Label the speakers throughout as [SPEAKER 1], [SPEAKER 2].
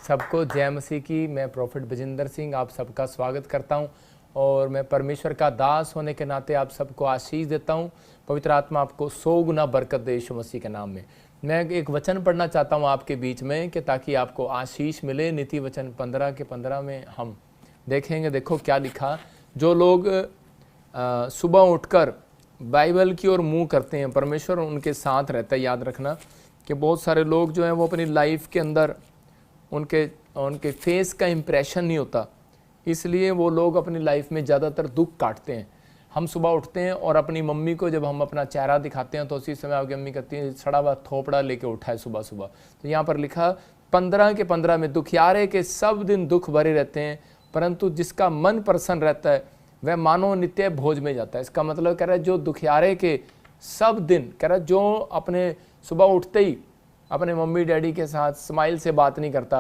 [SPEAKER 1] सबको जय मसीह की। मैं प्रॉफिट बजिंदर सिंह आप सबका स्वागत करता हूं और मैं परमेश्वर का दास होने के नाते आप सबको आशीष देता हूं। पवित्र आत्मा आपको 100 गुना बरकत दे यीशु मसीह के नाम में। मैं एक वचन पढ़ना चाहता हूं आपके बीच में कि ताकि आपको आशीष मिले। नीति वचन 15 के 15 में हम देखेंगे। देखो क्या लिखा। जो लोग सुबह उठकर बाइबल की ओर मुँह करते हैं, परमेश्वर उनके साथ रहता है। याद रखना कि बहुत सारे लोग जो हैं वो अपनी लाइफ के अंदर उनके फेस का इम्प्रेशन नहीं होता, इसलिए वो लोग अपनी लाइफ में ज़्यादातर दुख काटते हैं। हम सुबह उठते हैं और अपनी मम्मी को जब हम अपना चेहरा दिखाते हैं तो उसी समय आपकी मम्मी कहती है सड़ा हुआ थोपड़ा लेके उठा है सुबह सुबह। तो यहाँ पर लिखा 15 के 15 में, दुखियारे के सब दिन दुख भरे रहते हैं, परंतु जिसका मन प्रसन्न रहता है वह मानो नित्य भोज में जाता है। इसका मतलब कह रहा है जो दुखियारे के सब दिन, कह रहा है जो अपने सुबह उठते ही अपने मम्मी डैडी के साथ स्माइल से बात नहीं करता,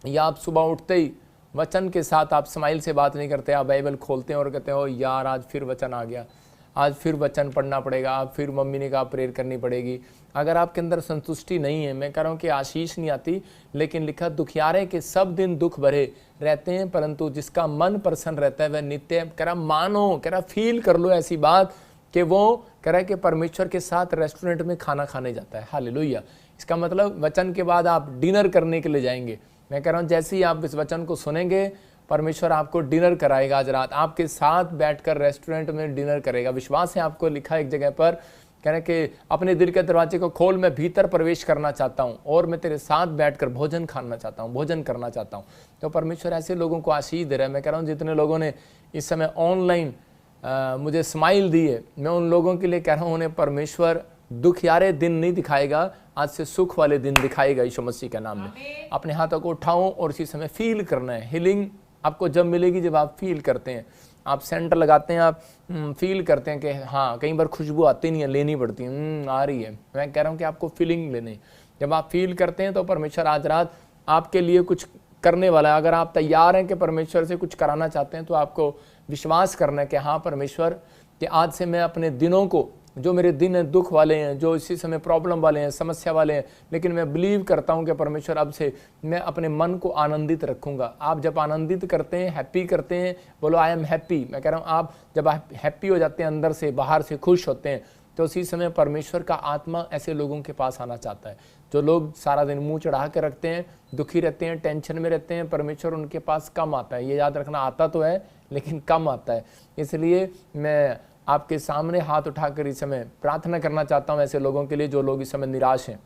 [SPEAKER 1] या आप सुबह उठते ही वचन के साथ आप स्माइल से बात नहीं करते, आप बाइबल खोलते हैं और कहते हो यार आज फिर वचन आ गया, आज फिर वचन पढ़ना पड़ेगा, आप फिर मम्मी ने कहा प्रेयर करनी पड़ेगी। अगर आपके अंदर संतुष्टि नहीं है, मैं कह रहा हूँ कि आशीष नहीं आती, लेकिन लिखा दुखियारे के सब दिन दुख भरे रहते हैं, परंतु जिसका मन प्रसन्न रहता है वह नित्य, कह रहा मानो, कह रहा फील कर लो ऐसी बात कि वो कह रहा है कि परमेश्वर के साथ रेस्टोरेंट में खाना खाने जाता है। हालेलुया। इसका मतलब वचन के बाद आप डिनर करने के लिए जाएंगे। मैं कह रहा हूँ जैसे ही आप इस वचन को सुनेंगे परमेश्वर आपको डिनर कराएगा। आज रात आपके साथ बैठकर रेस्टोरेंट में डिनर करेगा। विश्वास है आपको। लिखा एक जगह पर कह रहे कि अपने दिल के दरवाजे को खोल, मैं भीतर प्रवेश करना चाहता हूँ और मैं तेरे साथ बैठकर भोजन खाना चाहता हूँ, भोजन करना चाहता हूँ। तो परमेश्वर ऐसे लोगों को आशीष दे रहा है। मैं कह रहा हूँ जितने लोगों ने इस समय ऑनलाइन मुझे स्माइल दी है, मैं उन लोगों के लिए कह रहा हूँ उन्हें परमेश्वर दुखियारे दिन नहीं दिखाएगा, आज से सुख वाले दिन दिखाएगा यीशु मसीह के नाम में। अपने हाथों को उठाओ और इसी समय फील करना है। हीलिंग आपको जब मिलेगी जब आप फील करते हैं। आप सेंटर लगाते हैं, आप फील करते हैं कि हाँ, कई बार खुशबू आती नहीं है, लेनी पड़ती है, आ रही है। मैं कह रहा हूँ कि आपको फीलिंग लेनी। जब आप फील करते हैं तो परमेश्वर आज रात आपके लिए कुछ करने वाला है। अगर आप तैयार हैं कि परमेश्वर से कुछ कराना चाहते हैं तो आपको विश्वास करना है कि हाँ परमेश्वर, कि आज से मैं अपने दिनों को, जो मेरे दिन हैं दुख वाले हैं, जो इसी समय प्रॉब्लम वाले हैं, समस्या वाले हैं, लेकिन मैं बिलीव करता हूं कि परमेश्वर अब से मैं अपने मन को आनंदित रखूंगा। आप जब आनंदित करते हैं, हैप्पी करते हैं, बोलो आई एम हैप्पी। मैं कह रहा हूं आप जब हैप्पी हो जाते हैं, अंदर से बाहर से खुश होते हैं, तो उसी समय परमेश्वर का आत्मा ऐसे लोगों के पास आना चाहता है। जो लोग सारा दिन मुंह चढ़ा के रखते हैं, दुखी रहते हैं, टेंशन में रहते हैं, परमेश्वर उनके पास कम आता है। ये याद रखना, आता तो है लेकिन कम आता है। इसलिए मैं आपके सामने हाथ उठाकर इस समय प्रार्थना करना चाहता हूं ऐसे लोगों के लिए जो लोग इस समय निराश हैं।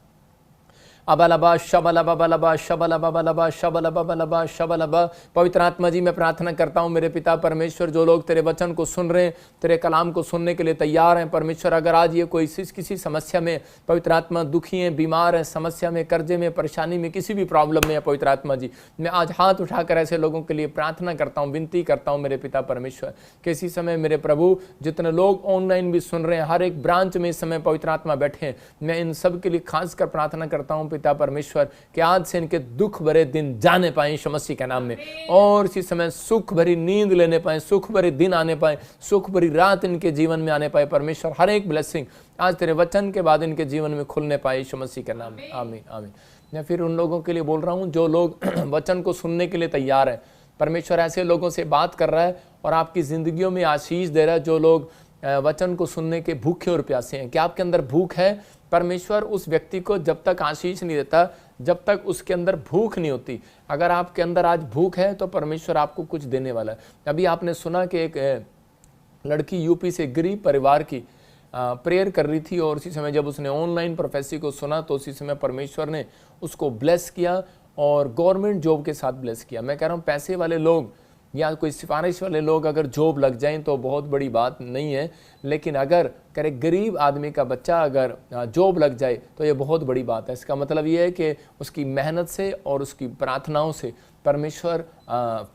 [SPEAKER 1] अबलबा शबलबा बलबा शबलबा बलबा शबलबा बलबा शबलबा। पवित्र आत्मा जी, मैं प्रार्थना करता हूं मेरे पिता परमेश्वर, जो लोग तेरे वचन को सुन रहे हैं, तेरे कलाम को सुनने के लिए तैयार हैं परमेश्वर, अगर आज ये कोई किसी समस्या में पवित्र आत्मा दुखी हैं, बीमार हैं, समस्या में, कर्जे में, परेशानी में, किसी भी प्रॉब्लम में है पवित्र आत्मा जी, मैं आज हाथ उठाकर ऐसे लोगों के लिए प्रार्थना करता हूँ, विनती करता हूँ मेरे पिता परमेश्वर कि इसी समय मेरे प्रभु, जितने लोग ऑनलाइन भी सुन रहे हैं, हर एक ब्रांच में इस समय पवित्र आत्मा बैठे हैं, मैं इन सब के लिए खासकर प्रार्थना करता हूँ पिता परमेश्वर कि आज से इनके दुख भरे दिन जाने पाए यीशु मसीह के नाम में, और इसी समय सुख भरी नींद लेने पाए, सुख भरे दिन आने पाए, सुख भरी रात इनके जीवन में आने पाए परमेश्वर। हर एक ब्लेसिंग आज तेरे वचन के बाद इनके जीवन में खुलने पाए यीशु मसीह के नाम में। आमीन आमीन। मैं फिर उन लोगों के लिए बोल रहा हूं जो लोग वचन को सुनने के लिए तैयार हैं। परमेश्वर ऐसे लोगों से बात कर रहा है और आपकी जिंदगियों में आशीष दे रहा है। जो लोग वचन को सुनने के भूखे और प्यासे हैं, क्या आपके अंदर भूख है? परमेश्वर उस व्यक्ति को जब तक आशीष नहीं देता जब तक उसके अंदर भूख नहीं होती। अगर आपके अंदर आज भूख है तो परमेश्वर आपको कुछ देने वाला है। अभी आपने सुना कि एक लड़की यूपी से गरीब परिवार की प्रेयर कर रही थी, और उसी समय जब उसने ऑनलाइन प्रोफेसी को सुना तो उसी समय परमेश्वर ने उसको ब्लेस किया और गवर्नमेंट जॉब के साथ ब्लेस किया। मैं कह रहा हूँ पैसे वाले लोग या कोई सिफारिश वाले लोग अगर जॉब लग जाएं तो बहुत बड़ी बात नहीं है, लेकिन अगर करे गरीब आदमी का बच्चा अगर जॉब लग जाए तो ये बहुत बड़ी बात है। इसका मतलब ये है कि उसकी मेहनत से और उसकी प्रार्थनाओं से परमेश्वर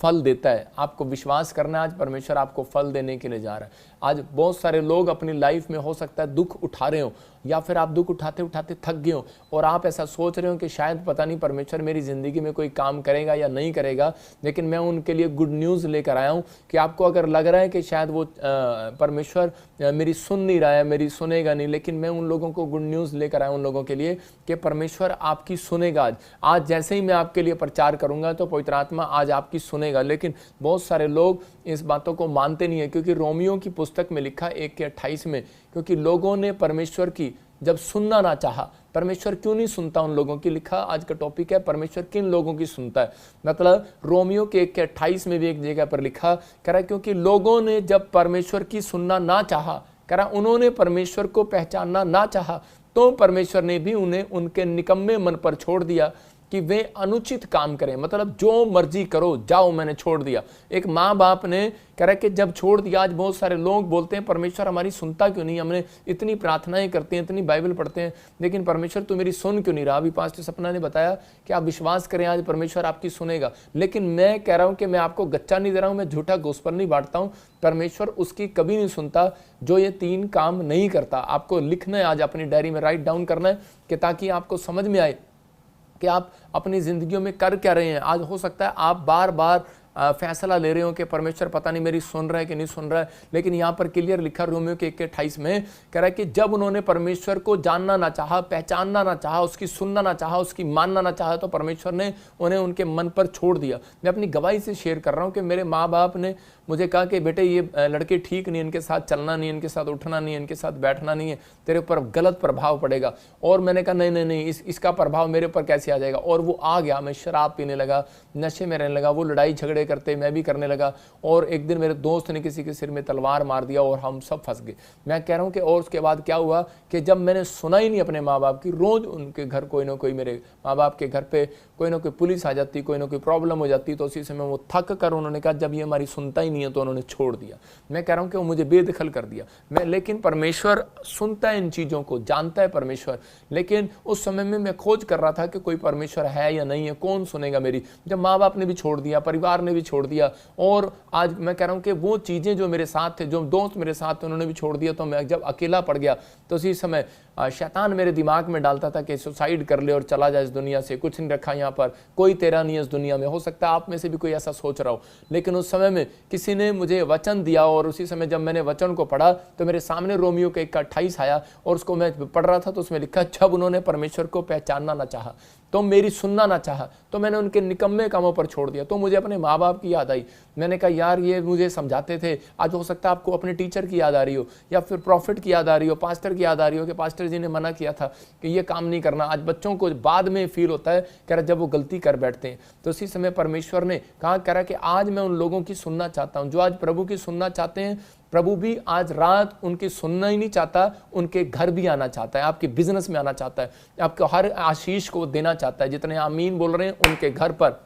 [SPEAKER 1] फल देता है। आपको विश्वास करना है, आज परमेश्वर आपको फल देने के लिए जा रहा है। आज बहुत सारे लोग अपनी लाइफ में हो सकता है दुख उठा रहे हो, या फिर आप दुख उठाते उठाते थक गए हो और आप ऐसा सोच रहे हो कि शायद पता नहीं परमेश्वर मेरी ज़िंदगी में कोई काम करेगा या नहीं करेगा। लेकिन मैं उनके लिए गुड न्यूज़ लेकर आया हूँ कि आपको अगर लग रहा है कि शायद वो परमेश्वर मेरी सुन नहीं रहा है, मेरी सुनेगा नहीं, लेकिन मैं उन लोगों को गुड न्यूज़ लेकर आया उन लोगों के लिए कि परमेश्वर आपकी सुनेगा। आज जैसे ही मैं आपके लिए प्रचार करूंगा तो पवित्र आत्मा आज आपकी सुनेगा। लेकिन बहुत सारे लोग इस बातों को मानते नहीं है, क्योंकि रोमियो की पुस्तक में लिखा 1:28 में, क्योंकि लोगों ने परमेश्वर की जब सुनना ना चाहा, परमेश्वर क्यों नहीं सुनता उन लोगों की, लिखा आज का टॉपिक है परमेश्वर किन लोगों की सुनता है। मतलब रोमियो के 1:28 में भी एक जगह पर लिखा कह रहा, क्योंकि लोगों ने जब परमेश्वर की सुनना ना चाहा, कह रहा उन्होंने परमेश्वर को पहचानना ना चाहा, तो परमेश्वर ने भी उन्हें उनके निकम्मे मन पर छोड़ दिया कि वे अनुचित काम करें। मतलब जो मर्जी करो, जाओ, मैंने छोड़ दिया। एक माँ बाप ने कह रहा कि जब छोड़ दिया, आज बहुत सारे लोग बोलते हैं परमेश्वर हमारी सुनता क्यों नहीं, हमने इतनी प्रार्थनाएं करते हैं, इतनी बाइबल पढ़ते हैं, लेकिन परमेश्वर तू मेरी सुन क्यों नहीं रहा। अभी पास्टर सपना ने बताया कि आप विश्वास करें आज परमेश्वर आपकी सुनेगा। लेकिन मैं कह रहा हूं कि मैं आपको गच्चा नहीं दे रहा हूं, मैं झूठा गोस्पेल नहीं बांटता हूं। परमेश्वर उसकी कभी नहीं सुनता जो ये 3 काम नहीं करता। आपको लिखना है, आज अपनी डायरी में राइट डाउन करना है कि ताकि आपको समझ में आए कि आप अपनी जिंदगियों में कर क्या रहे हैं। आज हो सकता है आप बार बार फैसला ले रहे हो कि परमेश्वर पता नहीं मेरी सुन रहा है कि नहीं सुन रहा है, लेकिन यहाँ पर क्लियर लिखा रोमियो के 1:28 में कह रहा है कि जब उन्होंने परमेश्वर को जानना ना चाहा, पहचानना ना चाहा, उसकी सुनना ना चाहा, उसकी मानना ना चाहा, तो परमेश्वर ने उन्हें उनके मन पर छोड़ दिया। मैं अपनी गवाही से शेयर कर रहा हूँ कि मेरे माँ बाप ने मुझे कहा कि बेटे ये लड़के ठीक नहीं, इनके साथ चलना नहीं, इनके साथ उठना नहीं, इनके साथ बैठना नहीं है, तेरे ऊपर गलत प्रभाव पड़ेगा। और मैंने कहा नहीं नहीं नहीं, इसका प्रभाव मेरे ऊपर कैसे आ जाएगा। और वो आ गया, मैं शराब पीने लगा, नशे में रहने लगा, वो लड़ाई झगड़े करते, मैं भी करने लगा। और एक दिन मेरे दोस्त ने किसी के सिर में तलवार मार दिया और हम सब फंस गए। मैं कह रहा हूँ कि और उसके बाद क्या हुआ कि जब मैंने सुना ही नहीं अपने माँ बाप की, रोज उनके घर कोई ना कोई, मेरे माँ बाप के घर पे कोई ना कोई पुलिस आ जाती, कोई ना कोई प्रॉब्लम हो जाती, तो उसी समय वो थक कर उन्होंने कहा जब ये हमारी सुनता ही नहीं है तो उन्होंने छोड़ दिया। मैं कह रहा हूँ कि वो मुझे बेदखल कर दिया। लेकिन परमेश्वर सुनता है इन चीज़ों को, जानता है परमेश्वर। लेकिन उस समय में मैं खोज कर रहा था कि कोई परमेश्वर है या नहीं है, कौन सुनेगा मेरी। जब माँ बाप ने भी छोड़ दिया, परिवार ने भी छोड़ दिया, और आज मैं कह रहा हूँ कि वो चीज़ें जो मेरे साथ थे, जो दोस्त मेरे साथ थे, उन्होंने भी छोड़ दिया, तो मैं जब अकेला पड़ गया तो उसी समय शैतान मेरे दिमाग में डालता था कि सुसाइड कर ले और चला जाए इस दुनिया से, कुछ नहीं रखा यहाँ पर, कोई तेरा नहीं है इस दुनिया में। हो सकता है आप में से भी कोई ऐसा सोच रहा हो। लेकिन उस समय में किसी ने मुझे वचन दिया, और उसी समय जब मैंने वचन को पढ़ा तो मेरे सामने रोमियो का 1:28 आया, और उसको मैं पढ़ रहा था तो उसमें लिखा, जब उन्होंने परमेश्वर को पहचानना ना चाहा, तो मेरी सुनना ना चाहा, तो मैंने उनके निकम्मे कामों पर छोड़ दिया। तो मुझे अपने माँ बाप की याद आई। मैंने कहा यार ये मुझे समझाते थे। आज हो सकता है आपको अपने टीचर की याद आ रही हो, या फिर प्रॉफिट की याद आ रही हो, पास्टर की याद आ रही हो कि पास्टर जी ने मना किया था कि ये काम नहीं करना। आज बच्चों को बाद में फील होता है, कह रहा जब वो गलती कर बैठते हैं। तो उसी समय परमेश्वर ने कहा, कह रहा कि आज मैं उन लोगों की सुनना चाहता हूँ जो आज प्रभु की सुनना चाहते हैं। प्रभु भी आज रात उनकी सुनना ही नहीं चाहता, उनके घर भी आना चाहता है, आपके बिजनेस में आना चाहता है, आपको हर आशीष को देना चाहता है। जितने आमीन बोल रहे हैं उनके घर पर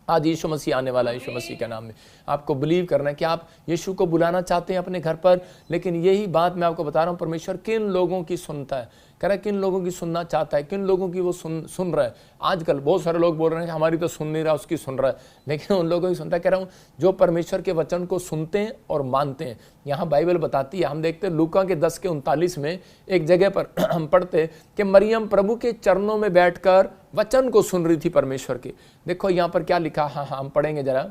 [SPEAKER 1] आज यीशु मसीह आने वाला है। यीशु मसीह के नाम में आपको बिलीव करना है कि आप यीशु को बुलाना चाहते हैं अपने घर पर। लेकिन यही बात मैं आपको बता रहा हूँ, परमेश्वर किन लोगों की सुनता है, कह रहा है किन लोगों की सुनना चाहता है, किन लोगों की वो सुन रहा है। आजकल बहुत सारे लोग बोल रहे हैं हमारी तो सुन नहीं रहा, उसकी सुन रहा है, लेकिन उन लोगों की सुनता है। कह रहा हूँ जो परमेश्वर के वचन को सुनते हैं और मानते हैं। यहाँ बाइबल बताती है, हम देखते हैं लूका के 10:39 में एक जगह पर हम पढ़ते कि मरियम प्रभु के चरणों में बैठकर वचन को सुन रही थी परमेश्वर के। देखो यहाँ पर क्या लिखा, हाँ हम पढ़ेंगे जरा।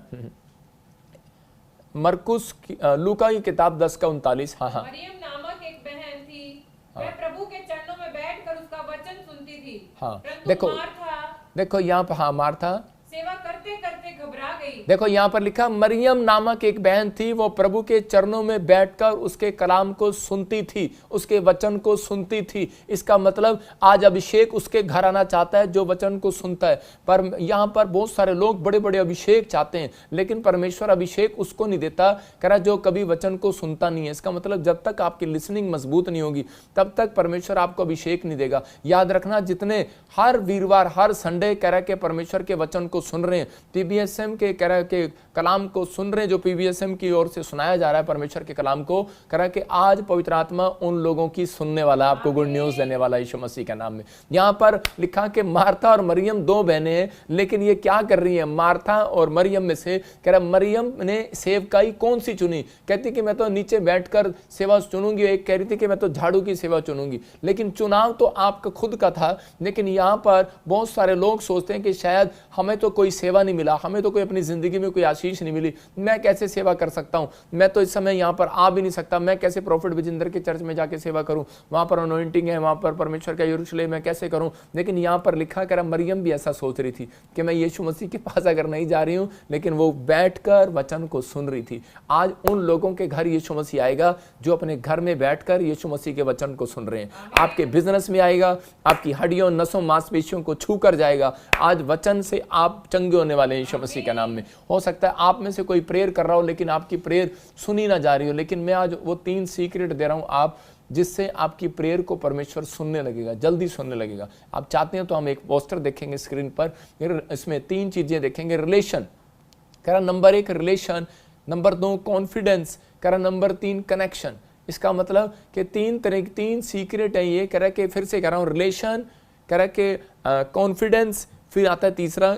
[SPEAKER 1] मरकुस लूका की किताब 10:39। हाँ
[SPEAKER 2] मरियम नामक एक बहन थी, वह प्रभु के चरणों में बैठकर उसका वचन सुनती थी।
[SPEAKER 1] हाँ
[SPEAKER 2] देखो
[SPEAKER 1] यहाँ पर, हाँ मार्था
[SPEAKER 2] सेवा करते करते घबरा गई।
[SPEAKER 1] देखो यहाँ पर लिखा, मरियम नामक एक बहन थी, वो प्रभु के चरणों में बैठकर उसके कलाम को सुनती थी, उसके वचन को सुनती थी। इसका मतलब आज अभिषेक उसके घर आना चाहता है जो वचन को सुनता है। पर यहाँ पर बहुत सारे लोग बड़े बड़े अभिषेक चाहते हैं, लेकिन परमेश्वर अभिषेक उसको नहीं देता, कह रहा जो कभी वचन को सुनता नहीं है। इसका मतलब जब तक आपकी लिसनिंग मजबूत नहीं होगी तब तक परमेश्वर आपको अभिषेक नहीं देगा। याद रखना, जितने हर वीरवार हर संडे कह रहा के परमेश्वर के वचन को सुन रहे हैं, पीबीएसएम के कह रहा के कलाम को सुन रहे हैं, जो पीबीएसएम की ओर से सुनाया जा रहा है परमेश्वर के कलाम को, कह रहा कि आज पवित्र आत्मा उन लोगों की सुनने वाला, आपको गुड न्यूज देने वाला यीशु मसीह के नाम में। यहाँ पर लिखा कि मार्था और मरियम 2 बहनें हैं, लेकिन ये क्या कर रही है, मार्था और मरियम में से कह रहा मरियम ने सेवकाई कौन सी चुनी। कहती कि मैं तो नीचे बैठकर सेवा चुनूंगी, एक कह रही थी कि मैं तो झाड़ू की सेवा चुनूंगी। लेकिन चुनाव तो आपका खुद का था। लेकिन यहाँ पर बहुत सारे लोग सोचते हैं कि शायद हमें तो कोई सेवा नहीं मिला, हमें तो कोई अपनी जिंदगी ज़िंदगी में कोई आशीष नहीं मिली, मैं कैसे सेवा कर सकता हूँ, मैं तो इस समय यहाँ पर आ भी नहीं सकता, मैं कैसे प्रॉफिट विजेंद्र के चर्च में जाके सेवा करूँ, वहाँ पर अनॉइंटिंग है, वहाँ पर परमेश्वर का यरूशलेम है, कैसे करूँ। लेकिन यहाँ पर लिखा कर मरियम भी ऐसा सोच रही थी कि मैं यीशु मसीह के पास अगर नहीं जा रही हूँ, लेकिन वो बैठकर वचन को सुन रही थी। आज उन लोगों के घर यीशु मसीह आएगा जो अपने घर में बैठकर यीशु मसीह के वचन को सुन रहे हैं। आपके बिजनेस में आएगा, आपकी हड्डियों, नसों, मांसपेशियों को छू कर जाएगा। आज वचन से आप चंगे होने वाले हैं यीशु मसीह के नाम में। हो सकता है आप में से कोई प्रेयर कर रहा हो लेकिन आपकी प्रेयर सुनी ना जा रही हो, लेकिन मैं आज वो 3 सीक्रेट दे रहा हूं आप, जिससे आपकी प्रेयर को परमेश्वर सुनने लगेगा, जल्दी सुनने लगेगा। आप चाहते हैं तो हम एक पोस्टर देखेंगे स्क्रीन पर, इसमें 3 चीजें देखेंगे। रिलेशन कह नंबर 1 रिलेशन, नंबर 2 कॉन्फिडेंस, कह रहा नंबर 3 कनेक्शन। इसका मतलब कि 3 सीक्रेट है ये। कह रहा कि फिर से कह रहा हूँ, रिलेशन, कह रहा कि कॉन्फिडेंस, फिर आता है तीसरा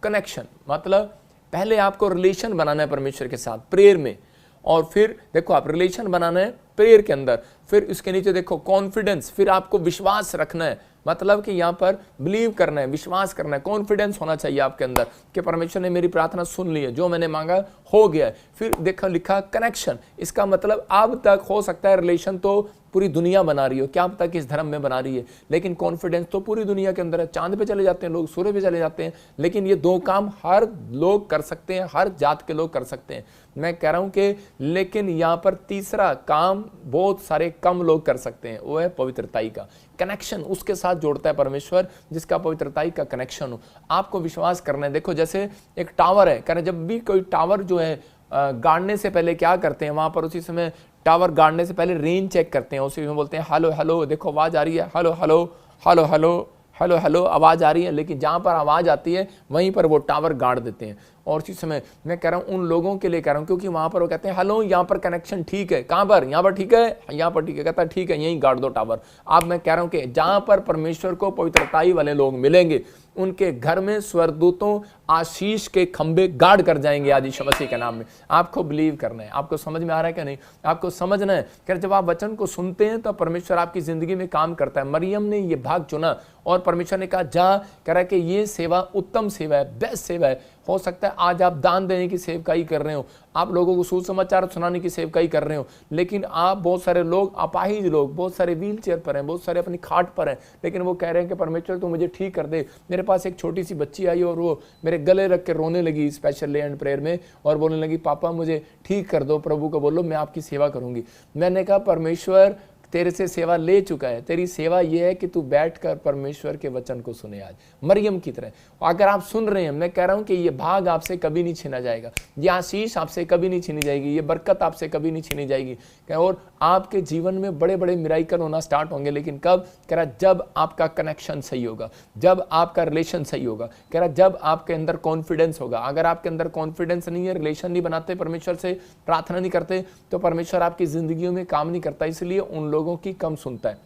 [SPEAKER 1] कनेक्शन। मतलब पहले आपको रिलेशन बनाना है परमेश्वर के साथ प्रेयर में, और फिर देखो आप रिलेशन बनाना है प्रेयर के अंदर, फिर उसके नीचे देखो कॉन्फिडेंस, फिर आपको विश्वास रखना है, मतलब कि यहाँ पर बिलीव करना है, विश्वास करना है, कॉन्फिडेंस होना चाहिए आपके अंदर कि परमेश्वर ने मेरी प्रार्थना सुन ली है, जो मैंने मांगा हो गया है। फिर देखो लिखा कनेक्शन, इसका मतलब अब तक हो सकता है रिलेशन तो पूरी दुनिया बना रही हो, क्या अब तक इस धर्म में बना रही है, लेकिन कॉन्फिडेंस तो पूरी दुनिया के अंदर है। चांद पे चले जाते हैं लोग, सूर्य पे चले जाते हैं, लेकिन ये 2 काम हर लोग कर सकते हैं, हर जात के लोग कर सकते हैं। मैं कह रहा हूं कि लेकिन यहाँ पर तीसरा काम बहुत सारे कम लोग कर सकते हैं, वो है पवित्रताई का कनेक्शन। उसके साथ जोड़ता है परमेश्वर जिसका पवित्रताई का कनेक्शन हो। आपको विश्वास करना है। देखो जैसे एक टावर है, कह रहे जब भी कोई टावर जो है गाड़ने से पहले क्या करते हैं, वहां पर उसी समय टावर गाड़ने से पहले रेंज चेक करते हैं, उसी में बोलते हैं हेलो हेलो, देखो आवाज आ रही है, hello hello hello hello hello hello, आवाज आ रही है। लेकिन जहां पर आवाज आती है वहीं पर वो टावर गाड़ देते हैं। और उसी समय मैं कह रहा हूं उन लोगों के लिए कह रहा हूं, क्योंकि वहां पर वो कहते हैं हेलो, यहाँ पर कनेक्शन ठीक है, कहां पर, यहाँ पर ठीक है, यहाँ पर ठीक है, कहता है ठीक है यहीं गाड़ दो टावर। अब मैं कह रहा हूं कि जहां पर परमेश्वर को पवित्रताई वाले लोग मिलेंगे, उनके घर में स्वर्गदूतों आशीष के खंबे गाड़ कर जाएंगे आज यीशु मसीह के नाम में। आपको बिलीव करना है। आपको समझ में आ रहा है क्या नहीं? आपको समझना है कि जब आप वचन को सुनते हैं तो परमेश्वर आपकी जिंदगी में काम करता है। मरियम ने ये भाग चुना और परमेश्वर ने कहा जा, कह रहा है कि ये सेवा उत्तम सेवा है, बेस्ट सेवा है। हो सकता है आज आप दान देने की सेवकाई कर रहे हो, आप लोगों को सुसमाचार सुनाने की सेवकाई कर रहे हो, लेकिन आप बहुत सारे लोग अपाहिज लोग, बहुत सारे व्हील चेयर पर हैं, बहुत सारे अपनी खाट पर हैं, लेकिन वो कह रहे हैं कि परमेश्वर तू मुझे ठीक कर दे। मेरे पास एक छोटी सी बच्ची आई और वो मेरे गले रख के रोने लगी स्पेशल डे एंड प्रेयर में और बोलने लगी पापा मुझे ठीक कर दो, प्रभु को बोलो मैं आपकी सेवा करूंगी। मैंने कहा परमेश्वर तेरे से सेवा ले चुका है, तेरी सेवा यह है कि तू बैठकर परमेश्वर के वचन को सुने आज मरियम की तरह। अगर आप सुन रहे हैं, मैं कह रहा हूं कि ये भाग आपसे कभी नहीं छीना जाएगा, ये आशीष आपसे कभी नहीं छीनी जाएगी, ये बरकत आपसे कभी नहीं छीनी जाएगी। और आपके जीवन में बड़े बड़े मिराइकल होना स्टार्ट होंगे, लेकिन कब? कह रहा जब आपका कनेक्शन सही होगा, जब आपका रिलेशन सही होगा, कह रहा जब आपके अंदर कॉन्फिडेंस होगा। अगर आपके अंदर कॉन्फिडेंस नहीं है, रिलेशन नहीं बनाते, परमेश्वर से प्रार्थना नहीं करते, तो परमेश्वर आपकी जिंदगियों में काम नहीं करता। इसलिए उन लोगों की कम सुनता है।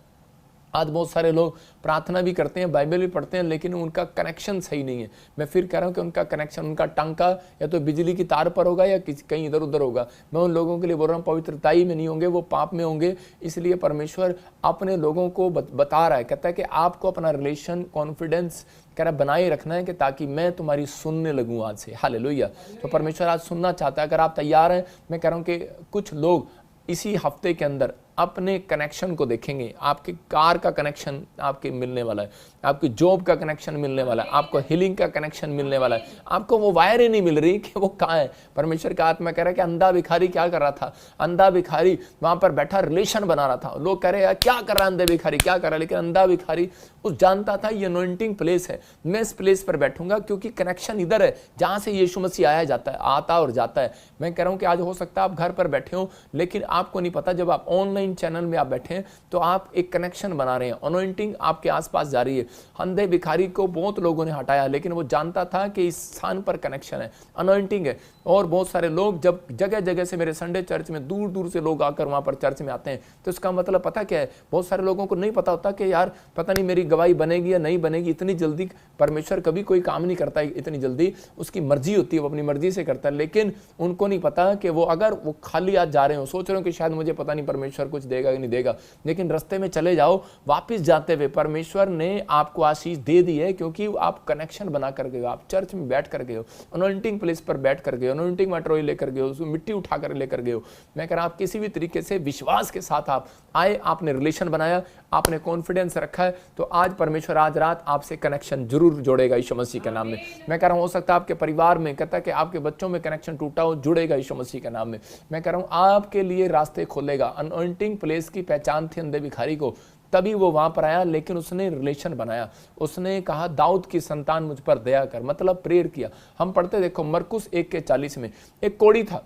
[SPEAKER 1] आज बहुत सारे लोग प्रार्थना भी करते हैं, बाइबल भी पढ़ते हैं, लेकिन उनका कनेक्शन सही नहीं है। मैं फिर कह रहा हूं कि उनका कनेक्शन, उनका टांका या तो बिजली की तार पर होगा या कहीं इधर उधर होगा। मैं उन लोगों के लिए बोल रहा हूं पवित्रताई में नहीं होंगे, वो पाप में होंगे। इसलिए परमेश्वर अपने लोगों को बता रहा है, कहता है कि आपको अपना रिलेशन कॉन्फिडेंस कह रहा बनाए रखना है कि ताकि मैं तुम्हारी सुनने लगूं आज से। हालेलुया। तो परमेश्वर आज सुनना चाहता है। अगर आप तैयार हैं, मैं कह रहा हूं कि कुछ लोग इसी हफ्ते के अंदर अपने कनेक्शन को देखेंगे। आपकी कार का कनेक्शन आपके मिलने वाला है, आपकी जॉब का कनेक्शन मिलने वाला है, आपको हीलिंग का कनेक्शन मिलने वाला है। आपको वो वायर ही नहीं मिल रही कि वो कहाँ है। परमेश्वर का आत्मा कह रहा है कि अंधा भिखारी क्या कर रहा था? अंधा भिखारी वहां पर बैठा रिलेशन बना रहा था। लोग कह रहे हैं क्या कर रहा है अंधे भिखारी, क्या कर रहा है? लेकिन अंधा भिखारी उस जानता था ये अनॉइंटिंग प्लेस है, मैं इस प्लेस पर बैठूंगा क्योंकि कनेक्शन इधर है जहां से यीशु मसीह आया जाता है, आता और जाता है। मैं कह रहा हूं कि आज हो सकता है आप घर पर बैठे हो, लेकिन आपको नहीं पता जब आप ऑनलाइन चैनल में आप बैठे हैं तो आप एक कनेक्शन बना रहे हैं, अनॉइंटिंग आपके आसपास जा रही है। अंधे भिखारी को बहुत लोगों ने हटाया, लेकिन वो जानता था कि इस स्थान पर कनेक्शन है, अनॉइंटिंग है। और बहुत सारे लोग जब जगह जगह से मेरे संडे चर्च में दूर दूर से लोग आकर वहां पर चर्च में आते हैं, तो इसका मतलब पता क्या है? बहुत सारे लोगों को नहीं पता होता कि यार पता नहीं मेरी गवाही बनेगी या नहीं बनेगी। इतनी जल्दी परमेश्वर कभी कोई काम नहीं करता है, इतनी जल्दी उसकी मर्जी होती है, वो अपनी मर्जी से करता है। लेकिन उनको नहीं पता कि वो अगर वो खाली आज जा रहे हो, सोच रहे हो कि शायद मुझे पता नहीं परमेश्वर कुछ कुछ देगा कि नहीं देगा, लेकिन रास्ते में चले जाओ, वापस जाते हुए परमेश्वर ने आपको आशीष दे दी है, क्योंकि आप कनेक्शन बना कर गए हो, आप चर्च में बैठ कर गए हो, अनॉइंटिंग प्लेस पर बैठ कर गए हो, अनॉइंटिंग मटेरियल लेकर गए हो, उसमें मिट्टी उठा कर लेकर गए हो। मैं कह रहा हूं आप किसी भी तरीके से विश्वास के साथ आप आए, आपने रिलेशन बनाया, आपने कॉन्फिडेंस रखा है, तो आज परमेश्वर आज रात आपसे कनेक्शन जरूर जोड़ेगा यीशु मसीह के नाम में। मैं कह रहा हूं हो सकता है आपके परिवार में, कहता है कि आपके बच्चों में कनेक्शन टूटा हो, जुड़ेगा यीशु मसीह के नाम में। मैं कह रहा हूं आपके लिए रास्ते खोलेगा। अनॉइंटिंग प्लेस की पहचान थी अंधे भिखारी को, तभी वो वहां पर आया, लेकिन उसने रिलेशन बनाया। उसने कहा दाऊद की संतान मुझ पर दया कर, मतलब प्रेयर किया। हम पढ़ते देखो मरकुस 1:40 में, एक कोढ़ी था,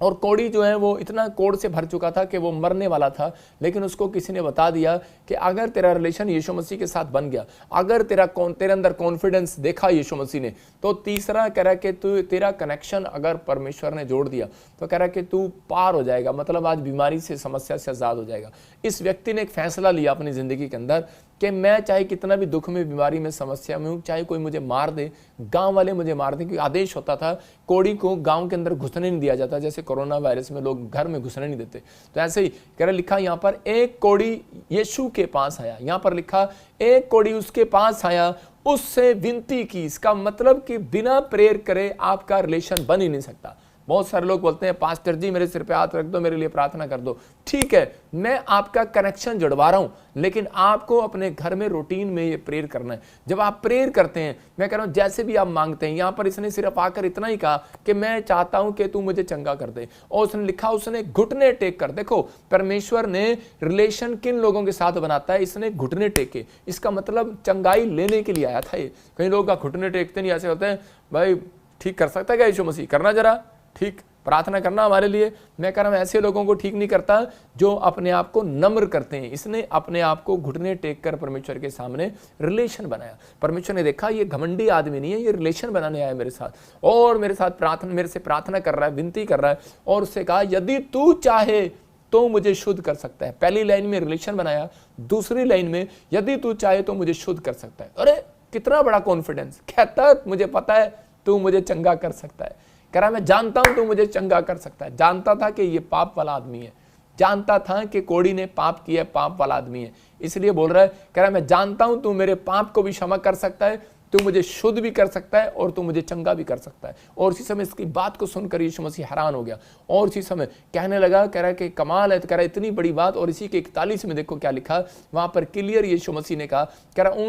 [SPEAKER 1] और कोढ़ी जो है वो इतना कोढ़ से भर चुका था कि वो मरने वाला था, लेकिन उसको किसी ने बता दिया कि अगर तेरा रिलेशन यीशु मसीह के साथ बन गया, अगर तेरे अंदर कॉन्फिडेंस देखा यीशु मसीह ने, तो तीसरा कह रहा है कि तू तेरा कनेक्शन अगर परमेश्वर ने जोड़ दिया तो कह रहा है कि तू पार हो जाएगा, मतलब आज बीमारी से, समस्या से आजाद हो जाएगा। इस व्यक्ति ने एक फैसला लिया अपनी जिंदगी के अंदर कि मैं चाहे कितना भी दुख में, बीमारी में, समस्या में हूँ, चाहे कोई मुझे मार दे, गांव वाले मुझे मार दें, क्योंकि आदेश होता था कोढ़ी को गांव के अंदर घुसने नहीं दिया जाता, जैसे कोरोना वायरस में लोग घर में घुसने नहीं देते। तो ऐसे ही कह रहा, लिखा यहाँ पर एक कोढ़ी यीशु के पास आया, यहाँ पर लिखा एक कोढ़ी उसके पास आया, उससे विनती की। इसका मतलब कि बिना प्रेयर करे आपका रिलेशन बन ही नहीं सकता। बहुत सारे लोग बोलते हैं पास्टर जी मेरे सिर पे हाथ रख दो, मेरे लिए प्रार्थना कर दो। ठीक है, मैं आपका कनेक्शन जुड़वा रहा हूं, लेकिन आपको अपने घर में रूटीन में ये प्रेयर करना है। जब आप प्रेयर करते हैं, मैं कह रहा हूं जैसे भी आप मांगते हैं, यहां पर इसने सिर्फ आकर इतना ही कहा कि मैं चाहता हूं कि तू मुझे चंगा कर दे, और उसने लिखा उसने घुटने टेक कर। देखो परमेश्वर ने रिलेशन किन लोगों के साथ बनाता है, इसने घुटने टेके, इसका मतलब चंगाई लेने के लिए आया था ये। कई लोग का घुटने टेकते नहीं, ऐसे होते हैं भाई ठीक कर सकता है क्या यीशु मसीह, करना जरा ठीक, प्रार्थना करना हमारे लिए। मैं कह रहा हूं ऐसे लोगों को ठीक नहीं करता जो अपने आप को नम्र करते हैं। इसने अपने आप को घुटने टेक कर परमेश्वर के सामने रिलेशन बनाया। परमेश्वर ने देखा ये घमंडी आदमी नहीं है, ये रिलेशन बनाने आया मेरे साथ, और मेरे साथ प्रार्थना, मेरे से प्रार्थना कर रहा है, विनती कर रहा है, और उससे कहा यदि तू चाहे तो मुझे शुद्ध कर सकता है। पहली लाइन में रिलेशन बनाया, दूसरी लाइन में यदि तू चाहे तो मुझे शुद्ध कर सकता है। अरे कितना बड़ा कॉन्फिडेंस, कहता मुझे पता है तू मुझे चंगा कर सकता है। कह रहा मैं जानता हूं तू मुझे चंगा कर सकता है। जानता था कि ये पाप वाला आदमी है, जानता था कि कोढ़ी ने पाप किया, पाप वाला आदमी है, इसलिए बोल रहा है, कह रहा मैं जानता हूं तू मेरे पाप को भी क्षमा कर सकता है, तू मुझे शुद्ध भी कर सकता है, और तू मुझे चंगा भी कर सकता है। और उसी समय इसकी बात को सुनकर यीशु मसीह हैरान हो गया, और उसी समय कहने लगा, कह रहा है कि कमाल है, कह रहा है इतनी बड़ी बात। और इसी के 41 में देखो क्या लिखा, वहां पर क्लियर यीशु मसीह ने कहा, कह रहा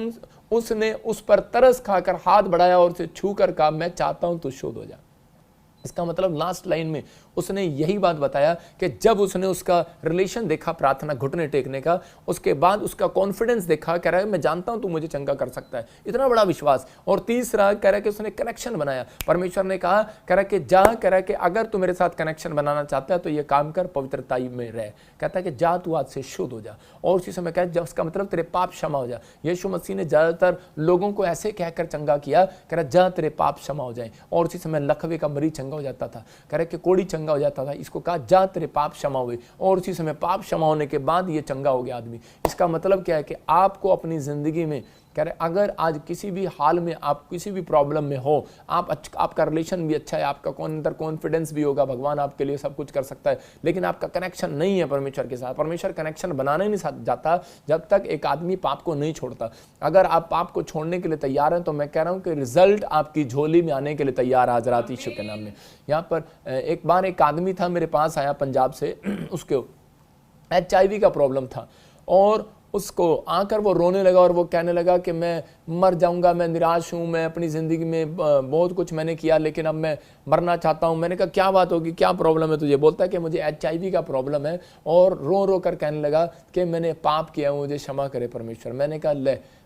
[SPEAKER 1] उसने उस पर तरस खाकर हाथ बढ़ाया और उसे छू कर कहा मैं चाहता हूं तू शुद्ध हो जा। इसका मतलब लास्ट लाइन में उसने यही बात बताया कि जब उसने उसका रिलेशन देखा, प्रार्थना घुटने टेकने का, उसके बाद उसका कॉन्फिडेंस देखा, कह रहा है मैं जानता हूं तू मुझे चंगा कर सकता है, इतना बड़ा विश्वास। और तीसरा कह रहा है कि उसने कनेक्शन बनाया। परमेश्वर ने कहा, कह रहा है कि जा, कह रहा है कि अगर तू मेरे साथ कनेक्शन बनाना चाहता है तो ये काम कर, पवित्रता में रह। कहता है कि जा तू आज से शुद्ध हो जा। और उसी समय कह जब उसका मतलब तेरे पाप क्षमा हो जा। यीशु मसीह ने ज्यादातर लोगों को ऐसे कहकर चंगा किया, कह रहा जा तेरे पाप क्षमा हो जाए। और उसी समय लकवे का मरीज चंगा हो जाता था, कह रहे कि कोढ़ी चंगा हो जाता था। इसको कहा जा तेरे पाप क्षमा हुए, और उसी समय पाप क्षमा होने के बाद ये चंगा हो गया आदमी। इसका मतलब क्या है कि आपको अपनी जिंदगी में, कह रहे अगर आज किसी भी हाल में आप किसी भी प्रॉब्लम में हो, आपका रिलेशन भी अच्छा है, आपका अंदर कॉन्फिडेंस भी होगा, भगवान आपके लिए सब कुछ कर सकता है, लेकिन आपका कनेक्शन नहीं है परमेश्वर के साथ। परमेश्वर कनेक्शन बनाने नहीं जाता जब तक एक आदमी पाप को नहीं छोड़ता। अगर आप पाप को छोड़ने के लिए तैयार हैं तो मैं कह रहा हूं कि रिजल्ट आपकी झोली में आने के लिए तैयार आज रात यीशु के नाम में। यहाँ पर एक बार एक आदमी था मेरे पास आया पंजाब से, उसके HIV का प्रॉब्लम था, और उसको आकर वो रोने लगा और वो कहने लगा कि मैं मर जाऊंगा, मैं निराश हूं, मैं अपनी ज़िंदगी में बहुत कुछ मैंने किया लेकिन अब मैं मरना चाहता हूं। मैंने कहा क्या बात होगी, क्या प्रॉब्लम है तुझे? बोलता है कि मुझे HIV का प्रॉब्लम है, और रो रो कर कहने लगा कि मैंने पाप किया, मुझे क्षमा करे परमेश्वर।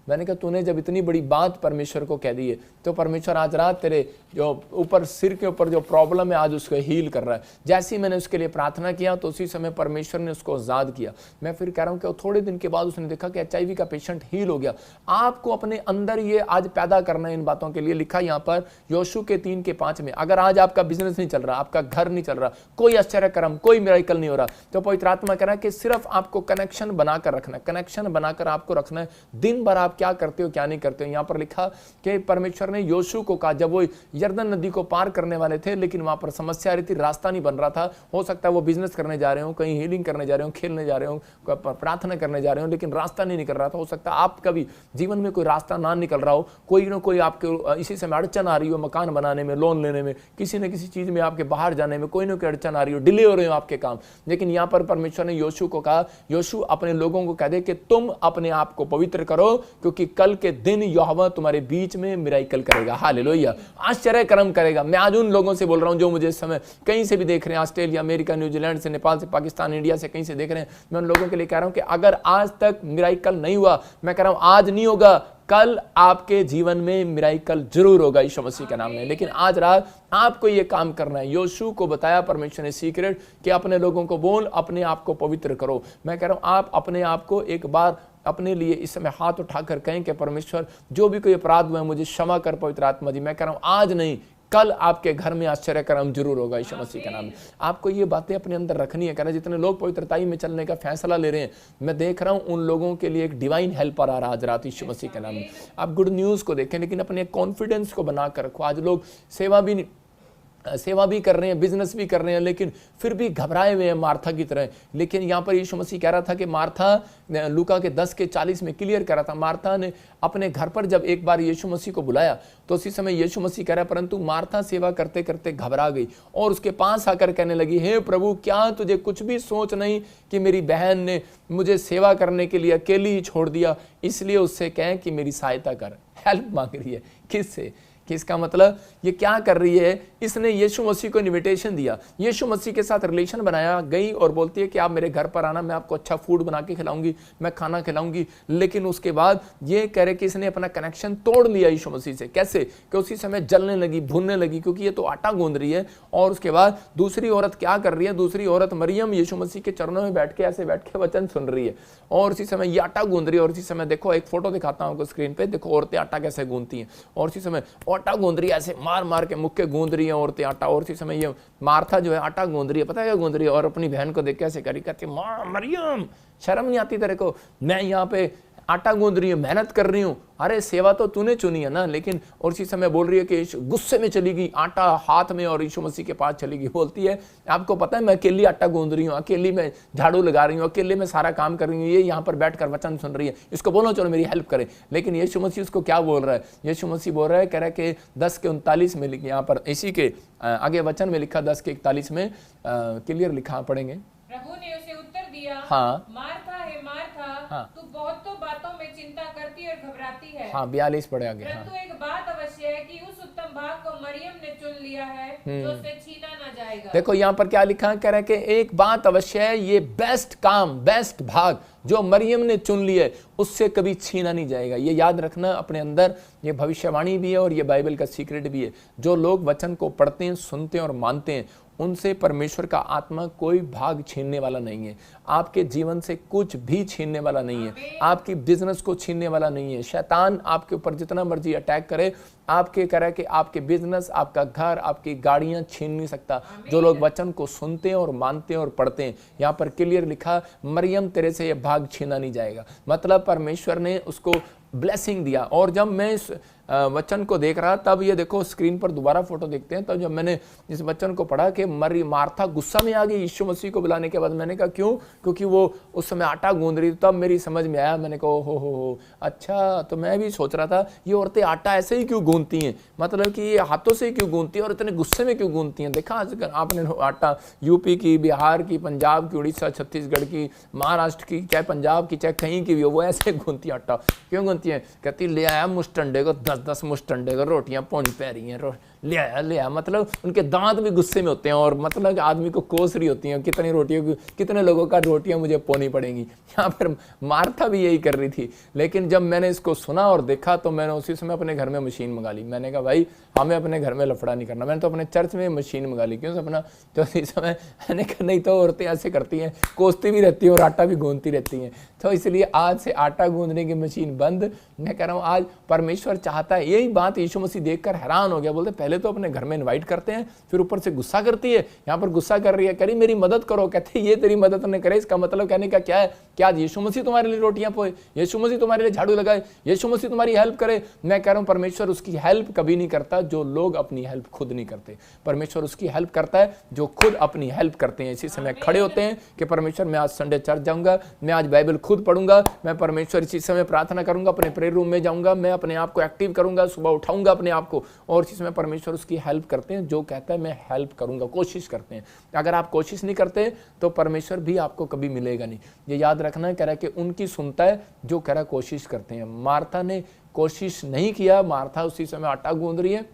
[SPEAKER 1] मैंने कहा तूने जब इतनी बड़ी बात परमेश्वर को कह दी है तो परमेश्वर आज रात तेरे जो ऊपर सिर के ऊपर जो प्रॉब्लम है आज उसको हील कर रहा है। जैसे ही मैंने उसके लिए प्रार्थना किया तो उसी समय परमेश्वर ने उसको आज़ाद किया। मैं फिर कह रहा हूँ कि थोड़े दिन के बाद उसने देखा कि HIV का पेशेंट हील हो गया। आपको अपने अंदर ये आज पैदा करना है इन बातों के लिए। लिखा यहाँ पर योशू के 3:5 में, अगर आज आपका बिजनेस नहीं चल रहा, आपका घर नहीं चल रहा, कोई आश्चर्य कर्म, कोई मिरेकल नहीं हो रहा, तो पवित्र आत्मा कह रहा है कि सिर्फ आपको कनेक्शन बनाकर रखना है, कनेक्शन बनाकर आपको रखना है। दिन भर आप आप क्या करते हो क्या नहीं करते हो। यहाँ पर लिखा कि परमेश्वर ने योशू को कहा, जब वो यरदन नदी को पार करने वाले थे लेकिन वहां पर समस्या आ रही थी, रास्ता नहीं बन रहा था। हो सकता है वो बिजनेस करने जा रहे हो, कहीं हीलिंग करने जा रहे हो, खेलने जा रहे हो, प्रार्थना करने जा रहे हो, लेकिन रास्ता नहीं निकल रहा था। हो सकता है आपका भी जीवन में कोई रास्ता ना निकल रहा हो, कोई ना कोई आपके इसी समय अड़चन आ रही हो, मकान बनाने में, लोन लेने में, किसी न किसी चीज में आपके बाहर जाने में कोई ना कोई अड़चन आ रही हो, डिले हो रहे हो आपके काम। लेकिन यहाँ पर परमेश्वर ने योशू को कहा, योशू अपने लोगों को कह दे कि तुम अपने आप को पवित्र करो, क्योंकि कल के दिन यहोवा तुम्हारे बीच में मिराकल करेगा। हालेलुया, आश्चर्य कर्म करेगा। मैं आज उन लोगों से बोल रहा हूं जो मुझे इस समय कहीं से भी देख रहे हैं, ऑस्ट्रेलिया, अमेरिका, न्यूजीलैंड से, नेपाल से, पाकिस्तान, इंडिया से, कहीं से देख रहे हैं। मैं उन लोगों के लिए कह रहा हूं कि अगर आज तक मिराकल नहीं हुआ, मैं कह रहा हूं आज नहीं होगा, कल आपके जीवन में मिराकल जरूर होगा यीशु मसीह के नाम में। लेकिन आज रात आपको ये काम करना है। योशू को बताया परमेश्वर ने सीक्रेट कि अपने लोगों को बोल, अपने आप को पवित्र करो। मैं कह रहा हूं आप अपने आप को एक बार अपने लिए इस समय हाथ उठाकर कहें कि परमेश्वर जो भी कोई अपराध हुआ है मुझे क्षमा कर पवित्र आत्मा जी। मैं कह रहा हूं आज नहीं, कल आपके घर में आश्चर्य कर्म जरूर होगा यीशु मसीह के नाम में। आपको ये बातें अपने अंदर रखनी है। कहना जितने लोग पवित्रताई में चलने का फैसला ले रहे हैं, मैं देख रहा हूं उन लोगों के लिए एक डिवाइन हेल्पर आ रहा आज रात यीशु मसीह के नाम में। आप गुड न्यूज को देखें, लेकिन अपने कॉन्फिडेंस को बनाकर रखो। आज लोग सेवा भी कर रहे हैं, बिजनेस भी कर रहे हैं, लेकिन फिर भी घबराए हुए हैं मार्था की तरह। लेकिन यहाँ पर यीशु मसीह कह रहा था कि मार्था, लूका के 10:40 में क्लियर कर रहा था, मार्था ने अपने घर पर जब एक बार यीशु मसीह को बुलाया तो उसी समय यीशु मसीह कह रहा है, परंतु मार्था सेवा करते करते घबरा गई और उसके पास आकर कहने लगी, हे प्रभु, क्या तुझे कुछ भी सोच नहीं कि मेरी बहन ने मुझे सेवा करने के लिए अकेली ही छोड़ दिया, इसलिए उससे कहें कि मेरी सहायता कर। हेल्प मांग रही है किससे? किसका मतलब ये क्या कर रही है? इसने यीशु मसीह को इनविटेशन दिया, यीशु मसीह के साथ रिलेशन बनाया, गई और बोलती है कि आप मेरे घर पर आना, मैं आपको अच्छा फूड बना के खिलाऊंगी, मैं खाना खिलाऊंगी। लेकिन उसके बाद ये कह रहे कि इसने अपना कनेक्शन तोड़ लिया यीशु मसीह से। कैसे? कि उसी समय जलने लगी, भूनने लगी, क्योंकि ये तो आटा गूंद रही है। और उसके बाद दूसरी औरत क्या कर रही है? दूसरी औरत मरियम यीशु मसीह के चरणों में बैठ के ऐसे बैठ के वचन सुन रही है और उसी समय ये आटा गूंद रही है। और उसी समय देखो, एक फोटो दिखाता हूं आपको स्क्रीन पे, देखो औरतें आटा कैसे गूंदती हैं। और उसी समय आटा गूंद रही है, ऐसे मार मार के मुक्के गूंद रही हैं औरतें आटा। और उसी समय ये मार्था जो है आटा गूंद रही है, पता है क्या गूंद रही है? और अपनी बहन को देख के ऐसे करी, कहती है, मरियम शर्म नहीं आती तेरे को? मैं यहाँ पे आटा गूंद रही हूँ, मेहनत कर रही हूँ, अरे सेवा तो तूने चुनी है ना। लेकिन और उसी समय बोल रही है कि गुस्से में चली गई, आटा हाथ में, और यीशु मसीह के पास चली गई। बोलती है, आपको पता है मैं अकेली आटा गूंद रही हूँ, अकेली मैं झाड़ू लगा रही हूँ, अकेले मैं सारा काम कर रही हूँ, ये यहाँ पर बैठकर वचन सुन रही है, इसको बोलो चलो मेरी हेल्प करे। लेकिन यीशु मसीह उसको क्या बोल रहा है? यीशु मसीह बोल रहा है, कह रहा है कि 10:39 में यहाँ पर इसी के आगे वचन में लिखा, 10:41 में क्लियर लिखा, पढ़ेंगे।
[SPEAKER 2] प्रभु ने उसे उत्तर दिया,
[SPEAKER 1] हाँ,
[SPEAKER 2] मार्था है मार्था,
[SPEAKER 1] हाँ,
[SPEAKER 2] तू बहुत तो बातों में चिंता करती और घबराती है।
[SPEAKER 1] हाँ, 42 पढ़े आगे।
[SPEAKER 2] परंतु एक बात अवश्य है कि उस उत्तम भाग को मरियम ने चुन लिया है जो उससे छीना ना जाएगा।
[SPEAKER 1] देखो यहाँ पर क्या लिखा है, कह रहा है कि एक बात अवश्य है, ये बेस्ट काम, बेस्ट भाग जो मरियम ने चुन ली है उससे कभी छीना नहीं जाएगा। ये याद रखना अपने अंदर, ये भविष्यवाणी भी है और ये बाइबल का सीक्रेट भी है। जो लोग वचन को पढ़ते हैं, सुनते हैं और मानते हैं, उनसे परमेश्वर का आत्मा कोई भाग छीनने वाला नहीं है। आपके जीवन से कुछ भी छीनने वाला नहीं है, आपकी बिजनेस को छीनने वाला नहीं है। शैतान आपके ऊपर जितना मर्जी अटैक करे, आपके करे कि आपके बिजनेस, आपका घर, आपकी गाड़ियां छीन नहीं सकता। जो लोग वचन को सुनते हैं और मानते हैं और पढ़ते हैं, यहाँ पर क्लियर लिखा, मरियम तेरे से यह भाग छीना नहीं जाएगा। मतलब परमेश्वर ने उसको ब्लेसिंग दिया। और जब मैं इस वचन को देख रहा, तब ये देखो स्क्रीन पर दोबारा फोटो देखते हैं, तब जब मैंने इस वचन को पढ़ा कि मार्था गुस्सा में आ गई यीशु मसीह को बुलाने के बाद। मैंने कहा क्यों? क्योंकि वो उस समय आटा गूंद रही थी। तब मेरी समझ में आया, मैंने कहा हो अच्छा। तो मैं भी सोच रहा था ये औरतें आटा ऐसे ही क्यों गूंदती हैं, मतलब कि ये हाथों से ही क्यों गूंदती हैं और इतने गुस्से में क्यों गूंदती हैं। देखा आजकल आपने आटा यूपी की, बिहार की, पंजाब की, उड़ीसा, छत्तीसगढ़ की, महाराष्ट्र की, चाहे पंजाब की, चाहे कहीं की भी हो, वो ऐसे गूंदती है आटा। क्यों गूंदती है? कहती ले आया मुस्टंडे को, 10-10 मुस्टंडे को रोटियां पौनी पै रही हैं, ले आया। मतलब उनके दांत भी गुस्से में होते हैं और मतलब आदमी को कोस रही होती हैं, कितनी रोटियों, कितने लोगों का रोटियां मुझे पौनी पड़ेंगी। यहाँ पर मार्था भी यही कर रही थी। लेकिन जब मैंने इसको सुना और देखा तो मैंने उसी समय अपने घर में मशीन मंगा ली। मैंने कहा भाई हमें अपने घर में लफड़ा नहीं करना। मैंने तो अपने चर्च में मशीन मंगा ली। क्यों अपना? तो इसी समय मैंने कहा नहीं तो औरतें ऐसे करती हैं, कोसती भी रहती हैं और आटा भी गूंदती रहती हैं। तो इसलिए आज से आटा गूंदने की मशीन बंद। मैं कह रहा हूँ आज परमेश्वर चाहता आता है। यही बात यीशु मसीह देखकर हैरान हो गया, बोलते पहले तो अपने घर में इनवाइट करते हैं, फिर ऊपर से गुस्सा करती है। यहाँ पर गुस्सा कर रही है, करी मेरी मदद करो। कहते ये तेरी मदद ने करे, इसका मतलब कहने का क्या है? क्या आज यीशु मसीह तुम्हारे लिए रोटियां पोए, यीशु मसीह तुम्हारे लिए झाड़ू लगाए, यीशु मसीह तुम्हारी हेल्प करे? मैं कह रहा हूं परमेश्वर उसकी हेल्प कभी नहीं करता जो लोग अपनी हेल्प खुद नहीं करते। परमेश्वर उसकी हेल्प करता है जो खुद अपनी हेल्प करते हैं। इसी समय खड़े होते हैं कि परमेश्वर मैं आज संडे चर्च जाऊंगा, मैं आज बाइबल खुद पढ़ूंगा, मैं परमेश्वर इसी समय प्रार्थना करूंगा, अपने प्रेयर रूम में जाऊंगा, मैं अपने आप को एक्टिव करूंगा, सुबह उठाऊंगा अपने आप को, और इसी समय परमेश्वर उसकी हेल्प करते हैं। जो कहता है मैं हेल्प करूंगा, कोशिश करते हैं। अगर आप कोशिश नहीं करते तो परमेश्वर भी आपको कभी मिलेगा नहीं। ये याद रखना है। कह रहा है कि उनकी सुनता है जो कह रहा है कोशिश करते हैं। मार्था ने कोशिश नहीं किया, मार्था उसी समय आटा गूंद रही है,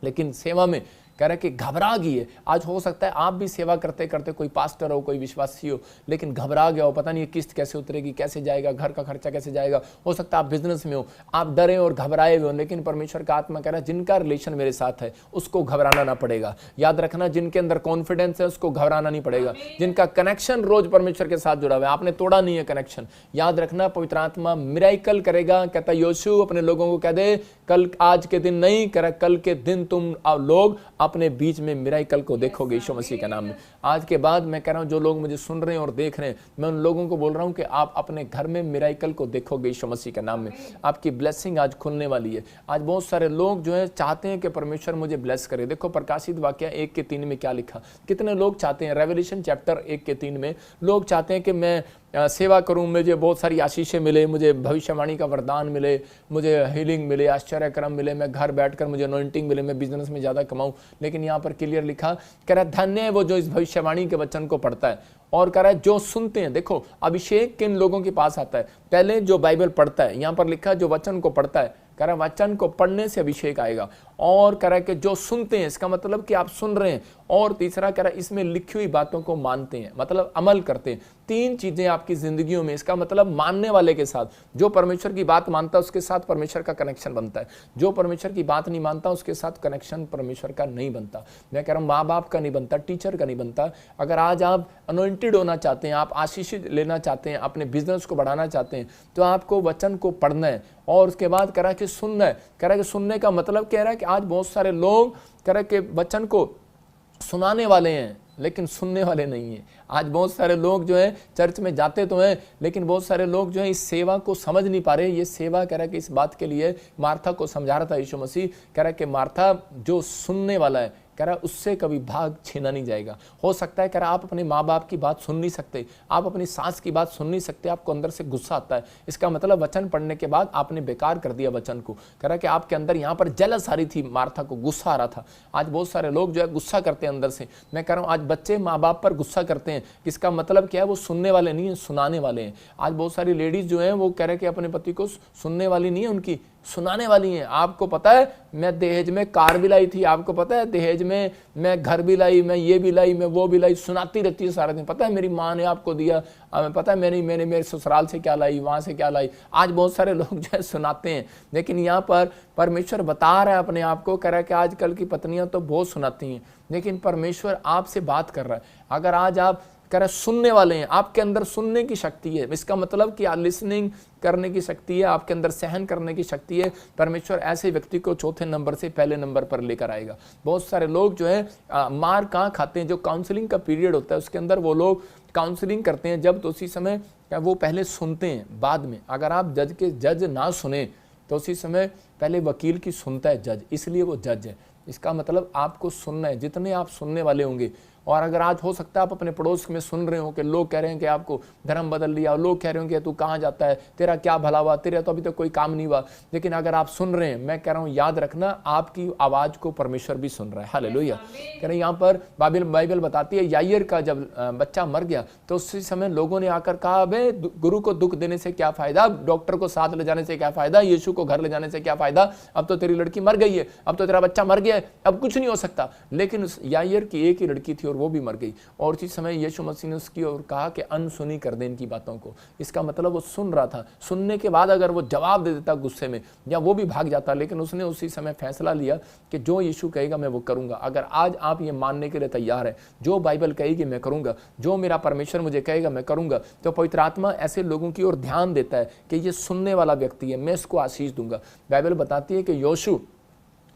[SPEAKER 1] लेकिन सेवा में कह रहा है कि घबरा गई है। आज हो सकता है आप भी सेवा करते करते, कोई पास्टर हो, कोई विश्वासी हो, लेकिन घबरा गया हो, पता नहीं किस्त कैसे उतरेगी, कैसे जाएगा, घर का खर्चा कैसे जाएगा। हो सकता है आप बिजनेस में हो, आप डरे और घबराए हुए हो, लेकिन परमेश्वर का आत्मा कह रहा है जिनका रिलेशन मेरे साथ है उसको घबराना ना पड़ेगा। याद रखना, जिनके अंदर कॉन्फिडेंस है उसको घबराना नहीं पड़ेगा। जिनका कनेक्शन रोज परमेश्वर के साथ जुड़ा हुआ है, आपने तोड़ा नहीं है कनेक्शन, याद रखना पवित्र आत्मा मिराइकल करेगा। कहता यीशु अपने लोगों को कह दे, कल आज के दिन नहीं, कह रहा कल के दिन तुम लोग अपने बीच में मिराइकल को देखोगे यीशु मसीह के नाम में। आज के बाद मैं कह रहा हूं जो लोग मुझे सुन रहे हैं और देख रहे हैं, मैं उन लोगों को बोल रहा हूं कि आप अपने घर में मिराइकल को देखोगे यीशु मसीह के नाम में। आपकी ब्लेसिंग आज खुलने वाली है। आज बहुत सारे लोग जो है चाहते हैं कि परमेश्वर मुझे ब्लेस करे। देखो प्रकाशित वाक्य 1:3 में क्या लिखा, कितने लोग चाहते हैं, रेवल्यूशन चैप्टर 1:3 में लोग चाहते हैं कि मैं सेवा करूं, मुझे बहुत सारी आशीषें मिले, मुझे भविष्यवाणी का वरदान मिले, मुझे हीलिंग मिले, आश्चर्य कर्म मिले, मैं घर बैठकर मुझे अनॉइंटिंग मिले, मैं बिजनेस में ज़्यादा कमाऊं। लेकिन यहाँ पर क्लियर लिखा, कह रहा धन्य है वो जो इस भविष्यवाणी के वचन को पढ़ता है और कह रहा है जो सुनते हैं। देखो अभिषेक किन लोगों के पास आता है? पहले जो बाइबल पढ़ता है, यहाँ पर लिखा जो वचन को पढ़ता है, कह रहा वचन को पढ़ने से अभिषेक आएगा। और कह रहा है कि जो सुनते हैं, इसका मतलब कि आप सुन रहे हैं। और तीसरा कह रहा है इसमें लिखी हुई बातों को मानते हैं, मतलब अमल करते हैं। 3 चीजें आपकी जिंदगियों में, इसका मतलब मानने वाले के साथ, जो परमेश्वर की बात मानता है उसके साथ परमेश्वर का कनेक्शन बनता है, जो परमेश्वर की बात नहीं मानता उसके साथ कनेक्शन परमेश्वर का नहीं बनता। मैं कह रहा हूँ माँ बाप का नहीं बनता, टीचर का नहीं बनता। अगर आज आप अनॉइंटेड होना चाहते हैं, आप आशीषित लेना चाहते हैं, अपने बिजनेस को बढ़ाना चाहते हैं, तो आपको वचन को पढ़ना है। और उसके बाद कह रहा है कि सुनना है। कह रहा है कि सुनने का मतलब कह रहा है कि आज बहुत सारे लोग कह रहा है कि वचन को सुनाने वाले हैं लेकिन सुनने वाले नहीं हैं। आज बहुत सारे लोग जो है चर्च में जाते तो हैं, लेकिन बहुत सारे लोग जो है इस सेवा को समझ नहीं पा रहे। ये सेवा कह रहा है कि इस बात के लिए मार्था को समझा रहा था यीशु मसीह। कह रहा है कि मार्था जो सुनने वाला है, कह रहा उससे कभी भाग छीना नहीं जाएगा। हो सकता है कह रहा आप अपने माँ बाप की बात सुन नहीं सकते, आप अपनी सास की बात सुन नहीं सकते, आपको अंदर से गुस्सा आता है। इसका मतलब वचन पढ़ने के बाद आपने बेकार कर दिया वचन को। कह रहा कि आपके अंदर यहाँ पर जेलस आ रही थी, मार्था को गुस्सा आ रहा था। आज बहुत सारे लोग जो है गुस्सा करते हैं अंदर से। मैं कह रहा हूँ आज बच्चे माँ बाप पर गुस्सा करते हैं, इसका मतलब क्या है? वो सुनने वाले नहीं है, सुनाने वाले हैं। आज बहुत सारी लेडीज जो है वो कह रहे कि अपने पति को सुनने वाली नहीं है, उनकी सुनाने वाली हैं। आपको पता है मैं दहेज में कार भी लाई थी, आपको पता है दहेज में मैं घर भी लाई, मैं ये भी लाई, मैं वो भी लाई, सुनाती रहती है सारा दिन। पता है मेरी माँ ने आपको दिया, पता है मैंने मेरे ससुराल से क्या लाई, वहाँ से क्या लाई। आज बहुत सारे लोग जो है सुनाते हैं, लेकिन यहाँ पर परमेश्वर बता रहा है अपने आप को, कह रहा है कि आजकल की पत्नियां तो बहुत सुनाती हैं, लेकिन परमेश्वर आपसे बात कर रहा है। अगर आज आप कह रहे सुनने वाले हैं, आपके अंदर सुनने की शक्ति है, इसका मतलब कि लिसनिंग करने की शक्ति है, आपके अंदर सहन करने की शक्ति है। परमेश्वर ऐसे व्यक्ति को चौथे नंबर से पहले नंबर पर लेकर आएगा। बहुत सारे लोग जो है मार कहाँ खाते हैं? जो काउंसलिंग का पीरियड होता है उसके अंदर वो लोग काउंसलिंग करते हैं जब, तो उसी समय वो पहले सुनते हैं, बाद में अगर आप जज ना सुने तो उसी समय पहले वकील की सुनता है जज, इसलिए वो जज है। इसका मतलब आपको सुनना है, जितने आप सुनने वाले होंगे। और अगर आज हो सकता है आप अपने पड़ोस में सुन रहे हो कि लोग कह रहे हैं कि आपको धर्म बदल लिया, और लोग कह रहे हो कि तू कहाँ जाता है, तेरा क्या भला हुआ, तेरा तो अभी तक कोई काम नहीं हुआ। लेकिन अगर आप सुन रहे हैं, मैं कह रहा हूँ याद रखना आपकी आवाज़ को परमेश्वर भी सुन रहा है। हालेलुया। कह रहे यहाँ पर बाइबल बताती है याईर का जब बच्चा मर गया तो उसी समय लोगों ने आकर कहा अबे गुरु को दुख देने से क्या फ़ायदा, डॉक्टर को साथ ले जाने से क्या फ़ायदा, यीशु को घर ले जाने से क्या फ़ायदा, अब तो तेरी लड़की मर गई है, अब तो तेरा बच्चा मर गया है, अब कुछ नहीं हो सकता। लेकिन उस याईर की एक ही लड़की थी और और वो भी मर गई। और उसी समय यीशु मसीह ने उसकी और कहा कि अनसुनी कर दे इनकी बातों को। इसका मतलब वो सुन रहा था, सुनने के बाद अगर वो जवाब दे देता गुस्से में या वो भी भाग जाता, लेकिन उसने उसी समय फैसला लिया कि जो यीशु कहेगा मैं वो करूंगा। अगर आज आप ये मानने के लिए तैयार है, जो बाइबल कहेगी मैं करूंगा, जो मेरा परमेश्वर मुझे कहेगा मैं करूंगा, तो पवित्र आत्मा ऐसे लोगों की ओर ध्यान देता है कि ये सुनने वाला व्यक्ति है, मैं इसको आशीष दूंगा। बाइबल बताती है कि योशू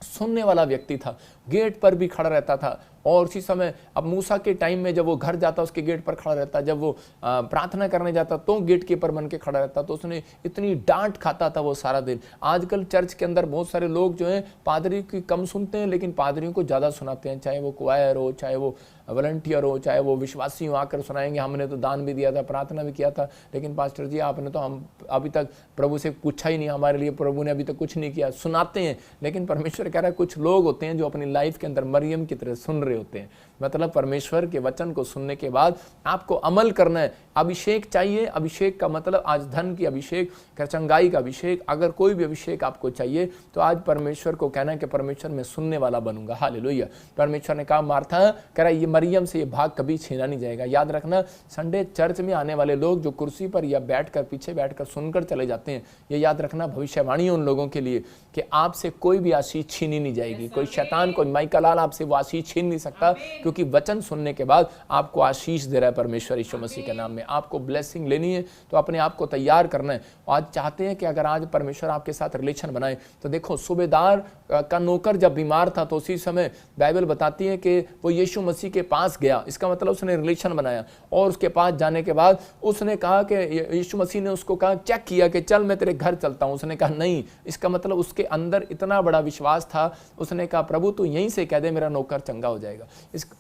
[SPEAKER 1] सुनने वाला व्यक्ति था, गेट पर भी खड़ा रहता था। और उसी समय अब मूसा के टाइम में जब वो घर जाता उसके गेट पर खड़ा रहता, जब वो प्रार्थना करने जाता तो गेट कीपर बन के खड़ा रहता, तो उसने इतनी डांट खाता था वो सारा दिन। आजकल चर्च के अंदर बहुत सारे लोग जो हैं पादरी की कम सुनते हैं लेकिन पादरियों को ज़्यादा सुनाते हैं, चाहे वो क्वायर हो, चाहे वो वॉलंटियर हो, चाहे वो विश्वासी हो, आकर सुनाएंगे हमने तो दान भी दिया था, प्रार्थना भी किया था, लेकिन पास्टर जी आपने तो हम अभी तक प्रभु से पूछा ही नहीं, हमारे लिए प्रभु ने अभी तक कुछ नहीं किया। सुनाते हैं, लेकिन परमेश्वर कह रहा है कुछ लोग होते हैं जो अपनी लाइफ के अंदर मरियम की तरह सुन रहे होते हैं। मतलब परमेश्वर के वचन को सुनने के बाद आपको अमल करना है। अभिषेक चाहिए, अभिषेक का मतलब आज धन की अभिषेक, चंगाई का अभिषेक, अगर कोई भी अभिषेक आपको चाहिए तो आज परमेश्वर को कहना है कि परमेश्वर मैं सुनने वाला बनूंगा। हालेलुया। परमेश्वर ने कहा मार्था कह रहा ये मरियम से ये भाग कभी छीना नहीं जाएगा। याद रखना, संडे चर्च में आने वाले लोग जो कुर्सी पर या बैठकर पीछे बैठकर सुनकर चले जाते हैं, ये याद रखना भविष्यवाणी है उन लोगों के लिए कि आपसे कोई भी आशीष छीनी नहीं जाएगी। कोई शैतान, कोई माइकल लाल आपसे वो आशीष छीन नहीं सकता, क्योंकि वचन सुनने के बाद आपको आशीष दे रहा है परमेश्वर यीशु मसीह के नाम में। आपको ब्लेसिंग लेनी है तो अपने आप को तैयार करना है। आज चाहते हैं कि अगर आज परमेश्वर आपके साथ रिलेशन बनाए, तो देखो सूबेदार का नौकर जब बीमार था तो उसी समय बाइबल बताती है कि वो यीशु मसीह के पास गया। इसका मतलब उसने रिलेशन बनाया, और उसके पास जाने के बाद उसने कहा कि यीशु मसीह ने उसको कहा, चेक किया कि चल मैं तेरे घर चलता हूं। उसने कहा नहीं। इसका मतलब उसके अंदर इतना बड़ा विश्वास था, उसने कहा प्रभु तू यहीं से कह दे मेरा नौकर चंगा हो जाएगा।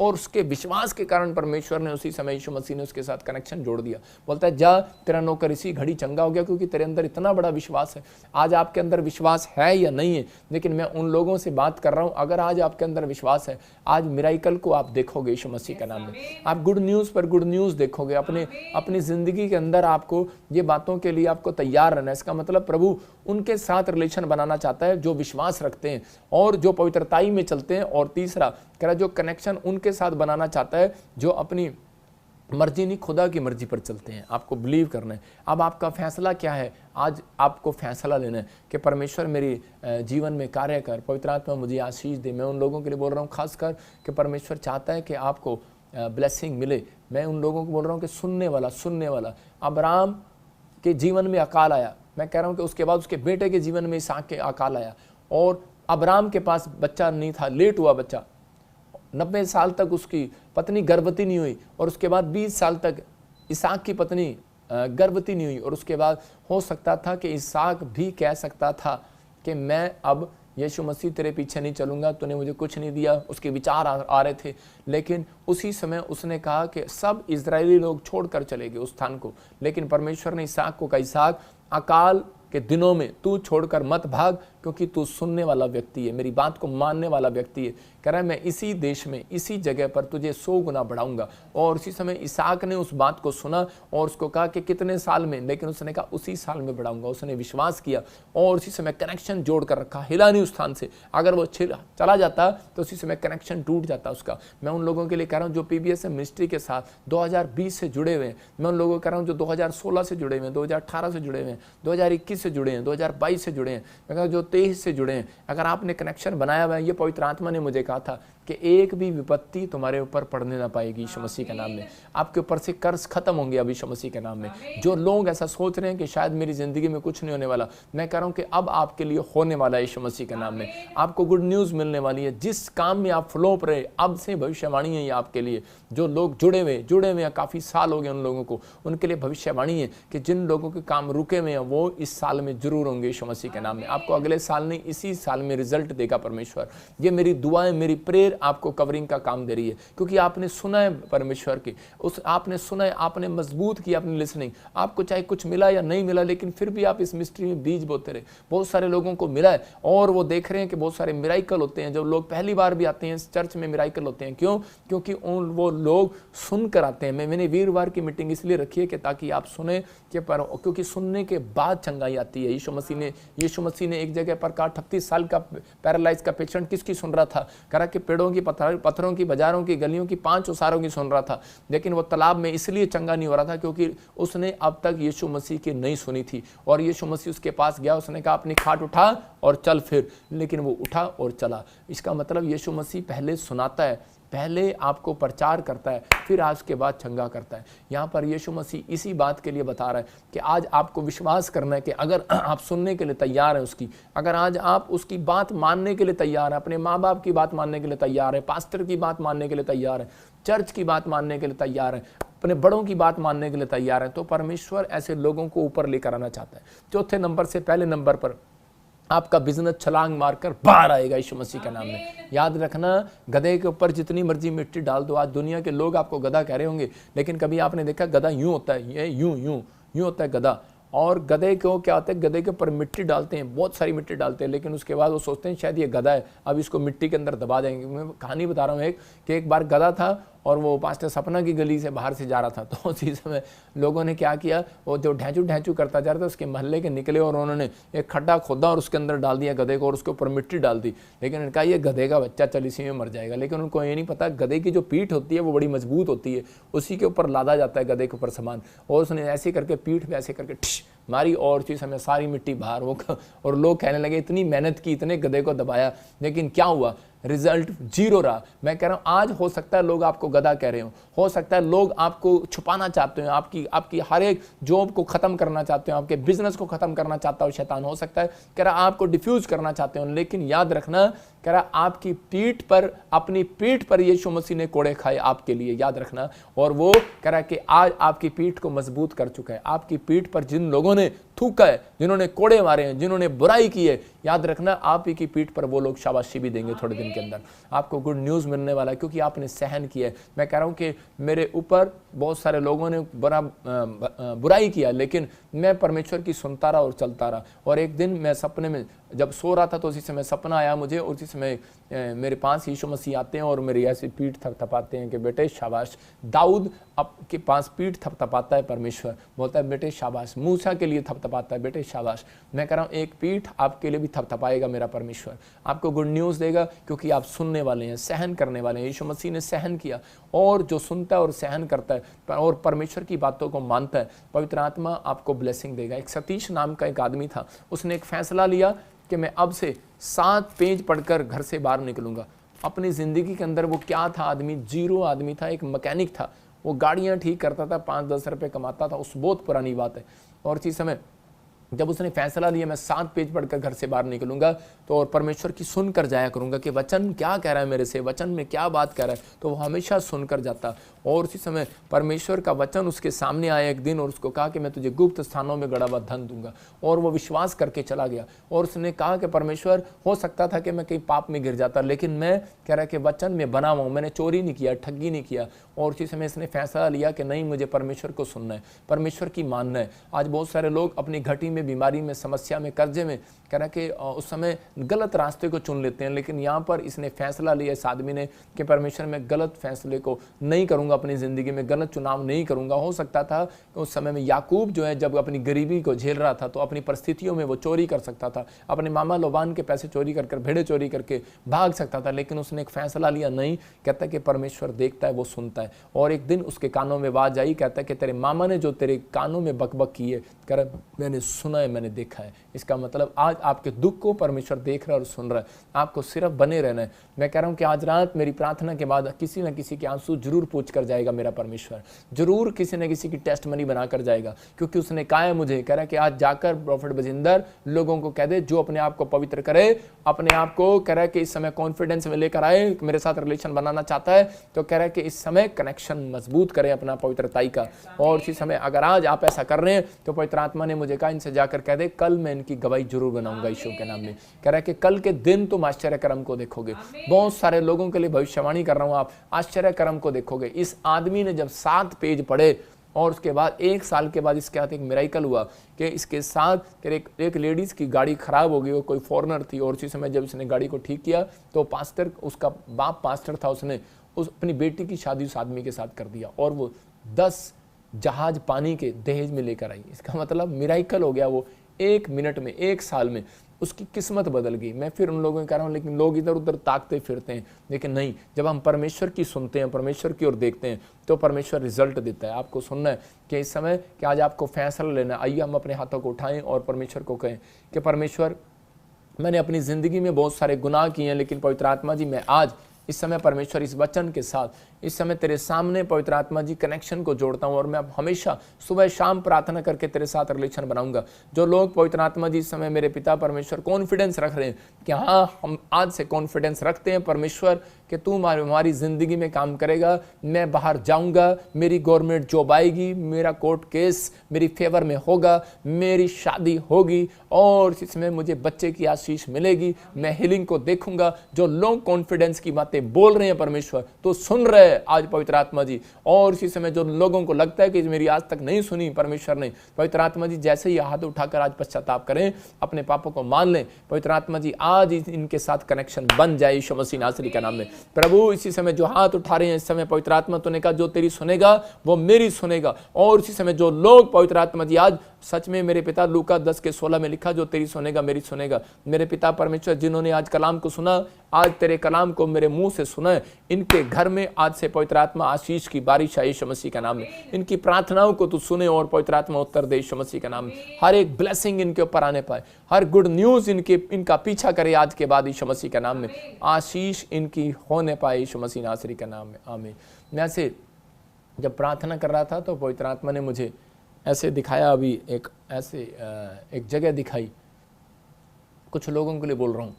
[SPEAKER 1] और उसके विश्वास के कारण परमेश्वर ने उसी समय यीशु मसीह ने उसके साथ कनेक्शन जोड़ दिया। बोलता है जा तेरा नौकर इसी घड़ी चंगा हो गया, क्योंकि तेरे अंदर इतना बड़ा विश्वास है। आज आपके अंदर विश्वास है या नहीं है, लेकिन मैं उन लोगों से बात कर रहा हूं, अगर आज आपके अंदर विश्वास है, आज मिराइकल को आप देखोगे यीशु मसीह का नाम में। आप गुड न्यूज़ पर गुड न्यूज़ देखोगे। अपनी जिंदगी के अंदर आपको ये बातों के लिए आपको तैयार रहना है। इसका मतलब प्रभु उनके साथ रिलेशन बनाना चाहता है जो विश्वास रखते हैं और जो पवित्रताई में चलते हैं। और तीसरा कह रहा जो कनेक्शन उनके साथ बनाना चाहता है जो अपनी मर्जी नहीं खुदा की मर्जी पर चलते हैं। आपको बिलीव करना है। अब आपका फैसला क्या है? आज आपको फैसला लेना है कि परमेश्वर मेरी जीवन में कार्य कर, पवित्र आत्मा मुझे आशीष दे। मैं उन लोगों के लिए बोल रहा हूँ खासकर कि परमेश्वर चाहता है कि आपको ब्लेसिंग मिले। मैं उन लोगों को बोल रहा हूँ कि सुनने वाला। अब्राहम के जीवन में अकाल आया, मैं कह रहा हूँ कि उसके बाद उसके बेटे के जीवन में इसहाक के अकाल आया, और अब्राहम के पास बच्चा नहीं था, लेट हुआ बच्चा। 90 साल तक उसकी पत्नी गर्भवती नहीं हुई, और उसके बाद 20 साल तक इसहाक की पत्नी गर्भवती नहीं हुई। और उसके बाद हो सकता था कि इसहाक भी कह सकता था कि मैं अब यीशु मसीह तेरे पीछे नहीं चलूंगा, तूने मुझे कुछ नहीं दिया। उसके विचार आ रहे थे, लेकिन उसी समय उसने कहा कि सब इजरायली लोग छोड़कर चले गए उस स्थान को। लेकिन परमेश्वर ने इसहाक को कहा, इसहाक अकाल के दिनों में तू छोड़कर मत भाग, क्योंकि तू सुनने वाला व्यक्ति है, मेरी बात को मानने वाला व्यक्ति है। कह रहा है मैं इसी देश में इसी जगह पर तुझे 100 गुना बढ़ाऊंगा। और उसी समय इसहाक ने उस बात को सुना और उसको कहा कि कितने साल में, लेकिन उसने कहा उसी साल में बढ़ाऊंगा। उसने विश्वास किया और उसी समय कनेक्शन जोड़ कर रखा, हिला नहीं उस स्थान से। अगर वो चला जाता तो उसी समय कनेक्शन टूट जाता उसका। मैं उन लोगों के लिए कह रहा हूँ जो PBSM मिनिस्ट्री के साथ 2020 से जुड़े हुए हैं। मैं उन लोगों को कह रहा हूँ जो 2016 से जुड़े हुए हैं, 2018 से जुड़े हुए हैं, 2021 से जुड़े हैं, 2022 से जुड़े हैं, मैं जो 23 से जुड़े हैं। अगर आपने कनेक्शन बनाया हुआ है, ये पवित्र आत्मा ने मुझे कहा था कि एक भी विपत्ति तुम्हारे ऊपर पड़ने ना पाएगी यीशु मसीह के नाम में। आपके ऊपर से कर्ज खत्म होंगे अब यीशु मसीह के नाम में। जो लोग ऐसा सोच रहे हैं कि शायद मेरी जिंदगी में कुछ नहीं होने वाला, मैं कह रहा हूं कि अब आपके लिए होने वाला है यीशु मसीह के नाम में। आपको गुड न्यूज मिलने वाली है। जिस काम में आप फ्लो पर रहे, अब से भविष्यवाणी है ये आपके लिए। जो लोग जुड़े हुए हैं, काफी साल हो गए उन लोगों को, उनके लिए भविष्यवाणी है कि जिन लोगों के काम रुके हुए हैं वो इस साल में जरूर होंगे यीशु मसीह के नाम में। आपको अगले साल नहीं, इसी साल में रिजल्ट देगा परमेश्वर। ये मेरी दुआएं, मेरी प्रेयर आपको कवरिंग का काम दे रही है, क्योंकि आपने सुना है परमेश्वर की, आपने सुना है, आपने मजबूत की अपनी लिसनिंग। आपको चाहे कुछ मिला या नहीं मिला, लेकिन फिर भी आप इस मिस्ट्री में बीज बोते रहे। बहुत सारे लोगों को मिला है और वो देख रहे हैं कि बहुत सारे मिराइकल होते हैं। जब लोग पहली बार भी आते हैं इस चर्च में, मिराइकल होते हैं। क्यों? क्योंकि वो लोग सुनकर आते हैं। मैंने वीरवार की मीटिंग इसलिए रखी है कि ताकि आप सुने, क्योंकि सुनने के बाद चंगाई आती है। यीशु मसीह ने एक जगह के पर कहा 38 साल का पैरालाइज का पेशेंट किसकी सुन रहा था, करा कि पेड़ों की, पत्थरों की, बाजारों की, गलियों की, 5 ओसारों की सुन रहा था। लेकिन वो तालाब में इसलिए चंगा नहीं हो रहा था क्योंकि उसने अब तक यीशु मसीह की नहीं सुनी थी। और यीशु मसीह उसके पास गया, उसने कहा अपनी खाट उठा और चल फिर, लेकिन वो उठा और चला। इसका मतलब यीशु मसीह पहले सुनाता है, पहले आपको प्रचार करता है, फिर आज के बाद चंगा करता है। यहाँ पर यीशु मसीह इसी बात के लिए बता रहा है कि आज आपको विश्वास करना है कि अगर आप सुनने के लिए तैयार हैं उसकी, अगर आज आप उसकी बात मानने के लिए तैयार हैं, अपने माँ बाप की बात मानने के लिए तैयार हैं, पास्टर की बात मानने के लिए तैयार हैं, चर्च की बात मानने के लिए तैयार हैं, अपने बड़ों की बात मानने के लिए तैयार हैं, तो परमेश्वर ऐसे लोगों को ऊपर लेकर आना चाहता है। चौथे नंबर से पहले नंबर पर आपका बिजनेस छलांग मारकर बाहर आएगा यीशु मसीह के नाम में। याद रखना, गधे के ऊपर जितनी मर्जी मिट्टी डाल दो, आज दुनिया के लोग आपको गधा कह रहे होंगे, लेकिन कभी आपने देखा गधा यूं होता है, ये यूं यूं यूं होता है गधा। और गधे को क्या होता है, गधे के ऊपर मिट्टी डालते हैं, बहुत सारी मिट्टी डालते हैं, लेकिन उसके बाद वो सोचते हैं शायद ये गधा है, अब इसको मिट्टी के अंदर दबा देंगे। मैं कहानी बता रहा हूँ कि एक बार गधा था और वो पास्टर सपना की गली से बाहर से जा रहा था, तो उसी समय लोगों ने क्या किया, वो जो ढैंचू ढैंचू करता जा रहा था, उसके मोहल्ले के निकले और उन्होंने एक खड्डा खोदा और उसके अंदर डाल दिया गधे को और उसके ऊपर मिट्टी डाल दी। लेकिन उन्होंने कहा ये गधे का बच्चा, चल इसी में मर जाएगा। लेकिन उनको ये नहीं पता गधे की जो पीठ होती है वो बड़ी मजबूत होती है, उसी के ऊपर लादा जाता है गधे के ऊपर सामान। और उसने ऐसे करके पीठ पे ऐसे करके ठिश मारी और उसी समय सारी मिट्टी बाहर हो। और लोग कहने लगे इतनी मेहनत की, इतने गधे को दबाया, लेकिन क्या हुआ, रिजल्ट 0 रहा। मैं कह रहा हूं आज हो सकता है लोग आपको गधा कह रहे हो सकता है लोग आपको छुपाना चाहते हो, आपकी हर एक जॉब को खत्म करना चाहते हो, आपके बिजनेस को खत्म करना चाहता हो शैतान, हो सकता है कह रहा आपको डिफ्यूज करना चाहते हो। लेकिन याद रखना, कह रहा आपकी पीठ पर, अपनी पीठ पर यीशु मसीह ने कोड़े खाए आपके लिए, याद रखना। और वो कह रहा कि आज आपकी पीठ को मजबूत कर चुका है। आपकी पीठ पर जिन लोगों ने थूका है, जिन्होंने कोड़े मारे हैं, जिन्होंने बुराई की है, याद रखना आप ही की पीठ पर वो लोग शाबाशी भी देंगे थोड़े दिन के अंदर। आपको गुड न्यूज़ मिलने वाला है क्योंकि आपने सहन किया है। मैं कह रहा हूँ कि मेरे ऊपर बहुत सारे लोगों ने बुराई किया, लेकिन मैं परमेश्वर की सुनता रहा और चलता रहा। और एक दिन मैं सपने में जब सो रहा था तो उसी समय सपना आया मुझे, और उसी समय मेरे पास यीशु मसीह आते हैं और मेरी ऐसी पीठ थपथपाते हैं कि बेटे शाबाश। दाऊद आपके पास पीठ थपथपाता है, परमेश्वर बोलता है बेटे शाबाश। मूसा के लिए थपथपाता है, बेटे शाबाश। मैं कह रहा हूँ एक पीठ आपके लिए भी थपथपाएगा मेरा परमेश्वर, आपको गुड न्यूज़ देगा क्योंकि आप सुनने वाले हैं, सहन करने वाले हैं। यीशु मसीह ने सहन किया, और जो सुनता है और सहन करता है और परमेश्वर की बातों को मानता है, पवित्र आत्मा आपको ब्लेसिंग देगा। एक सतीश नाम का एक आदमी था, उसने एक फैसला लिया कि मैं अब से 7 पेज पढ़कर घर से बाहर निकलूंगा। अपनी ज़िंदगी के अंदर वो क्या था, आदमी 0 आदमी था, एक मैकेनिक था, वो गाड़ियाँ ठीक करता था, 5-10 रुपये कमाता था, उस बहुत पुरानी बात है। और इसी समय जब उसने फैसला लिया मैं 7 पेज पढ़कर घर से बाहर निकलूंगा, तो और परमेश्वर की सुनकर जाया करूंगा कि वचन क्या कह रहा है मेरे से, वचन में क्या बात कह रहा है, तो वो हमेशा सुनकर जाता। और उसी समय परमेश्वर का वचन उसके सामने आया एक दिन और उसको कहा कि मैं तुझे गुप्त स्थानों में गड़ा हुआ धन दूंगा, और वो विश्वास करके चला गया। और उसने कहा कि परमेश्वर, हो सकता था कि मैं कहीं पाप में गिर जाता, लेकिन मैं कह रहा कि वचन में बना हुआ हूँ, मैंने चोरी नहीं किया, ठगी नहीं किया। और उसी समय इसने फैसला लिया कि नहीं, मुझे परमेश्वर को सुनना है, परमेश्वर की मानना है। आज बहुत सारे लोग अपनी घटी में, बीमारी में, समस्या में, कर्जे में, कह रहा कि उस समय गलत रास्ते को चुन लेते हैं, लेकिन यहाँ पर इसने फैसला लिया इस आदमी ने कि परमेश्वर मैं गलत फैसले को नहीं करूँगा, अपनी ज़िंदगी में गलत चुनाव नहीं करूँगा। हो सकता था उस समय में याकूब जो है जब अपनी गरीबी को झेल रहा था तो अपनी परिस्थितियों में वो चोरी कर सकता था, अपने मामा लोबान के पैसे चोरी कर भेड़े चोरी करके भाग सकता था, लेकिन उसने एक फैसला लिया, नहीं, कहता कि परमेश्वर देखता है, वो सुनता है। और एक दिन उसके कानों में आवाज आई, कहता है कि तेरे मामा ने जो तेरे कानों में बकबक की है, कह रहा मैंने सुना है, मैंने देखा है। इसका मतलब आज आपके दुख को परमेश्वर देख रहा है और सुन रहा है, आपको सिर्फ बने रहना है। मैं कह रहा हूँ कि आज रात मेरी प्रार्थना के बाद किसी न किसी के आंसू जरूर पूछ कर जाएगा मेरा परमेश्वर, जरूर किसी न किसी की टेस्ट मनी बना कर जाएगा, क्योंकि उसने कहा है मुझे, कह रहा है कि आज जाकर प्रॉफिट बजिंदर लोगों को कह दे, जो अपने आप को पवित्र करे, अपने आप को कह रहा है कि इस समय कॉन्फिडेंस में लेकर आए, मेरे साथ रिलेशन बनाना चाहता है तो कह रहा है कि इस समय कनेक्शन मजबूत करें अपना पवित्रताई का। और इसी समय अगर आज आप ऐसा कर रहे हैं तो पवित्र आत्मा ने मुझे कहा इनसे जाकर कह दे कल मैं इनकी गवाही जरूर बनाऊंगा यीशु के नाम में। कह रहा है कि कल के दिन तुम आश्चर्य कर्म को देखोगे। बहुत सारे लोगों के लिए भविष्यवाणी कर रहा हूं, आप आश्चर्य कर्म को देखोगे। इस आदमी ने जब 7 पेज पढ़े और उसके बाद 1 साल के बाद इसके हाथ एक मिराइकल हुआ कि इसके साथ एक लेडीज़ की गाड़ी ख़राब हो गई, वो कोई फॉरेनर थी, और उसी समय जब इसने गाड़ी को ठीक किया तो पास्टर, उसका बाप पास्टर था, उसने अपनी बेटी की शादी उस आदमी के साथ कर दिया और वो 10 जहाज पानी के दहेज में लेकर आई। इसका मतलब मिराइकल हो गया वो 1 मिनट में, 1 साल में। उसकी किस्मत बदल गई। मैं फिर उन लोगों को कह रहा हूँ, लेकिन लोग इधर उधर ताकते फिरते हैं, लेकिन नहीं, जब हम परमेश्वर की सुनते हैं, परमेश्वर की ओर देखते हैं, तो परमेश्वर रिजल्ट देता है। आपको सुनना है कि इस समय कि आज आपको फैसला लेना है। आइए हम अपने हाथों को उठाएं और परमेश्वर को कहें कि परमेश्वर, मैंने अपनी ज़िंदगी में बहुत सारे गुनाह किए हैं, लेकिन पवित्र आत्मा जी मैं आज इस समय परमेश्वर इस वचन के साथ इस समय तेरे सामने पवित्र आत्मा जी कनेक्शन को जोड़ता हूं, और मैं अब हमेशा सुबह शाम प्रार्थना करके तेरे साथ रिलेशन बनाऊंगा। जो लोग पवित्र आत्मा जी इस समय मेरे पिता परमेश्वर कॉन्फिडेंस रख रहे हैं कि हाँ, हम आज से कॉन्फिडेंस रखते हैं परमेश्वर कि तू हमारी ज़िंदगी में काम करेगा, मैं बाहर जाऊंगा, मेरी गवर्नमेंट जॉब आएगी, मेरा कोर्ट केस मेरी फेवर में होगा, मेरी शादी होगी, और इसमें मुझे बच्चे की आशीष मिलेगी, मैं हीलिंग को देखूंगा। जो लोग कॉन्फिडेंस की बातें बोल रहे हैं परमेश्वर, तो सुन रहे हैं आज पवित्र आत्मा जी। और इसी समय जो लोगों को लगता है कि मेरी आज तक नहीं सुनी परमेश्वर ने, पवित्र आत्मा जी जैसे ही हाथ उठाकर आज पश्चाताप करें, अपने पापों को मान लें, पवित्र आत्मा जी आज इनके साथ कनेक्शन बन जाए यीशु मसीह नासरी का नाम में। प्रभु इसी समय जो हाथ उठा रहे हैं, इस समय पवित्र आत्मा तूने कहा जो तेरी सुनेगा वो मेरी सुनेगा। और इसी समय जो लोग पवित्र आत्मा जी आज सच में मेरे पिता, लूका 10:16 में लिखा, जो तेरी सुनेगा मेरी सुनेगा। मेरे पिता परमेश्वर जिन्होंने आज कलाम को सुना, आज तेरे कलाम को मेरे मुंह से सुना है, इनके घर में आज से पवित्र आत्मा आशीष की बारिश है यीशु मसीह का नाम में। इनकी प्रार्थनाओं को तू सुने और पवित्र आत्मा उत्तर दे यीशु मसीह का नाम में। हर एक ब्लेसिंग इनके ऊपर आने पाए, हर गुड न्यूज इनका पीछा करे आज के बाद यीशु मसीह का नाम में। आशीष इनकी होने पाए यीशु मसीह नासरी का नाम में, आमीन। मैं ऐसे जब प्रार्थना कर रहा था तो पवित्र आत्मा ने मुझे ऐसे दिखाया, अभी एक जगह दिखाई। कुछ लोगों के लिए बोल रहा हूँ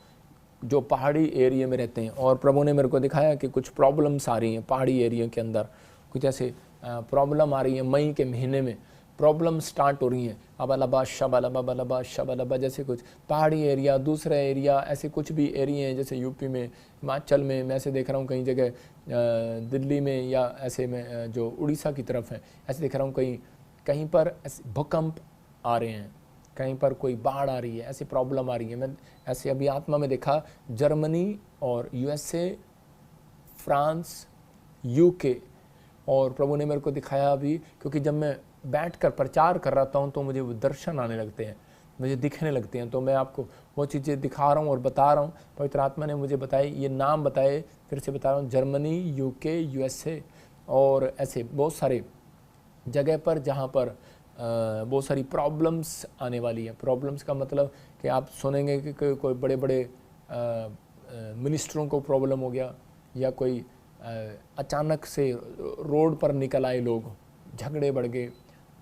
[SPEAKER 1] जो पहाड़ी एरिया में रहते हैं, और प्रभु ने मेरे को दिखाया कि कुछ प्रॉब्लम्स आ रही हैं पहाड़ी एरिया के अंदर, कुछ ऐसे प्रॉब्लम आ रही है। मई के महीने में प्रॉब्लम स्टार्ट हो रही हैं, अबलबा शबलबा शबलबा, जैसे कुछ पहाड़ी एरिया, दूसरा एरिया, ऐसे कुछ भी एरिया हैं, जैसे यूपी में, हिमाचल में, मैं ऐसे देख रहा हूँ कई जगह, दिल्ली में या ऐसे में जो उड़ीसा की तरफ है, ऐसे देख रहा हूँ कहीं पर ऐसे भूकंप आ रहे हैं, कहीं पर कोई बाढ़ आ रही है, ऐसी प्रॉब्लम आ रही है। मैं ऐसे अभी आत्मा में देखा जर्मनी और यूएसए, फ्रांस, यूके, और प्रभु ने मेरे को दिखाया अभी, क्योंकि जब मैं बैठकर प्रचार कर रहा हूँ तो मुझे वो दर्शन आने लगते हैं, मुझे दिखने लगते हैं, तो मैं आपको वो चीज़ें दिखा रहा हूँ और बता रहा हूँ। पवित्र आत्मा ने मुझे बताई, ये नाम बताए, फिर से बता रहा हूँ, जर्मनी, यूके, यूएसए, और ऐसे बहुत सारे जगह पर जहाँ पर बहुत सारी प्रॉब्लम्स आने वाली है। प्रॉब्लम्स का मतलब कि आप सुनेंगे कि कोई बड़े बड़े मिनिस्टरों को प्रॉब्लम हो गया, या कोई अचानक से रोड पर निकल आए लोग, झगड़े बढ़ गए,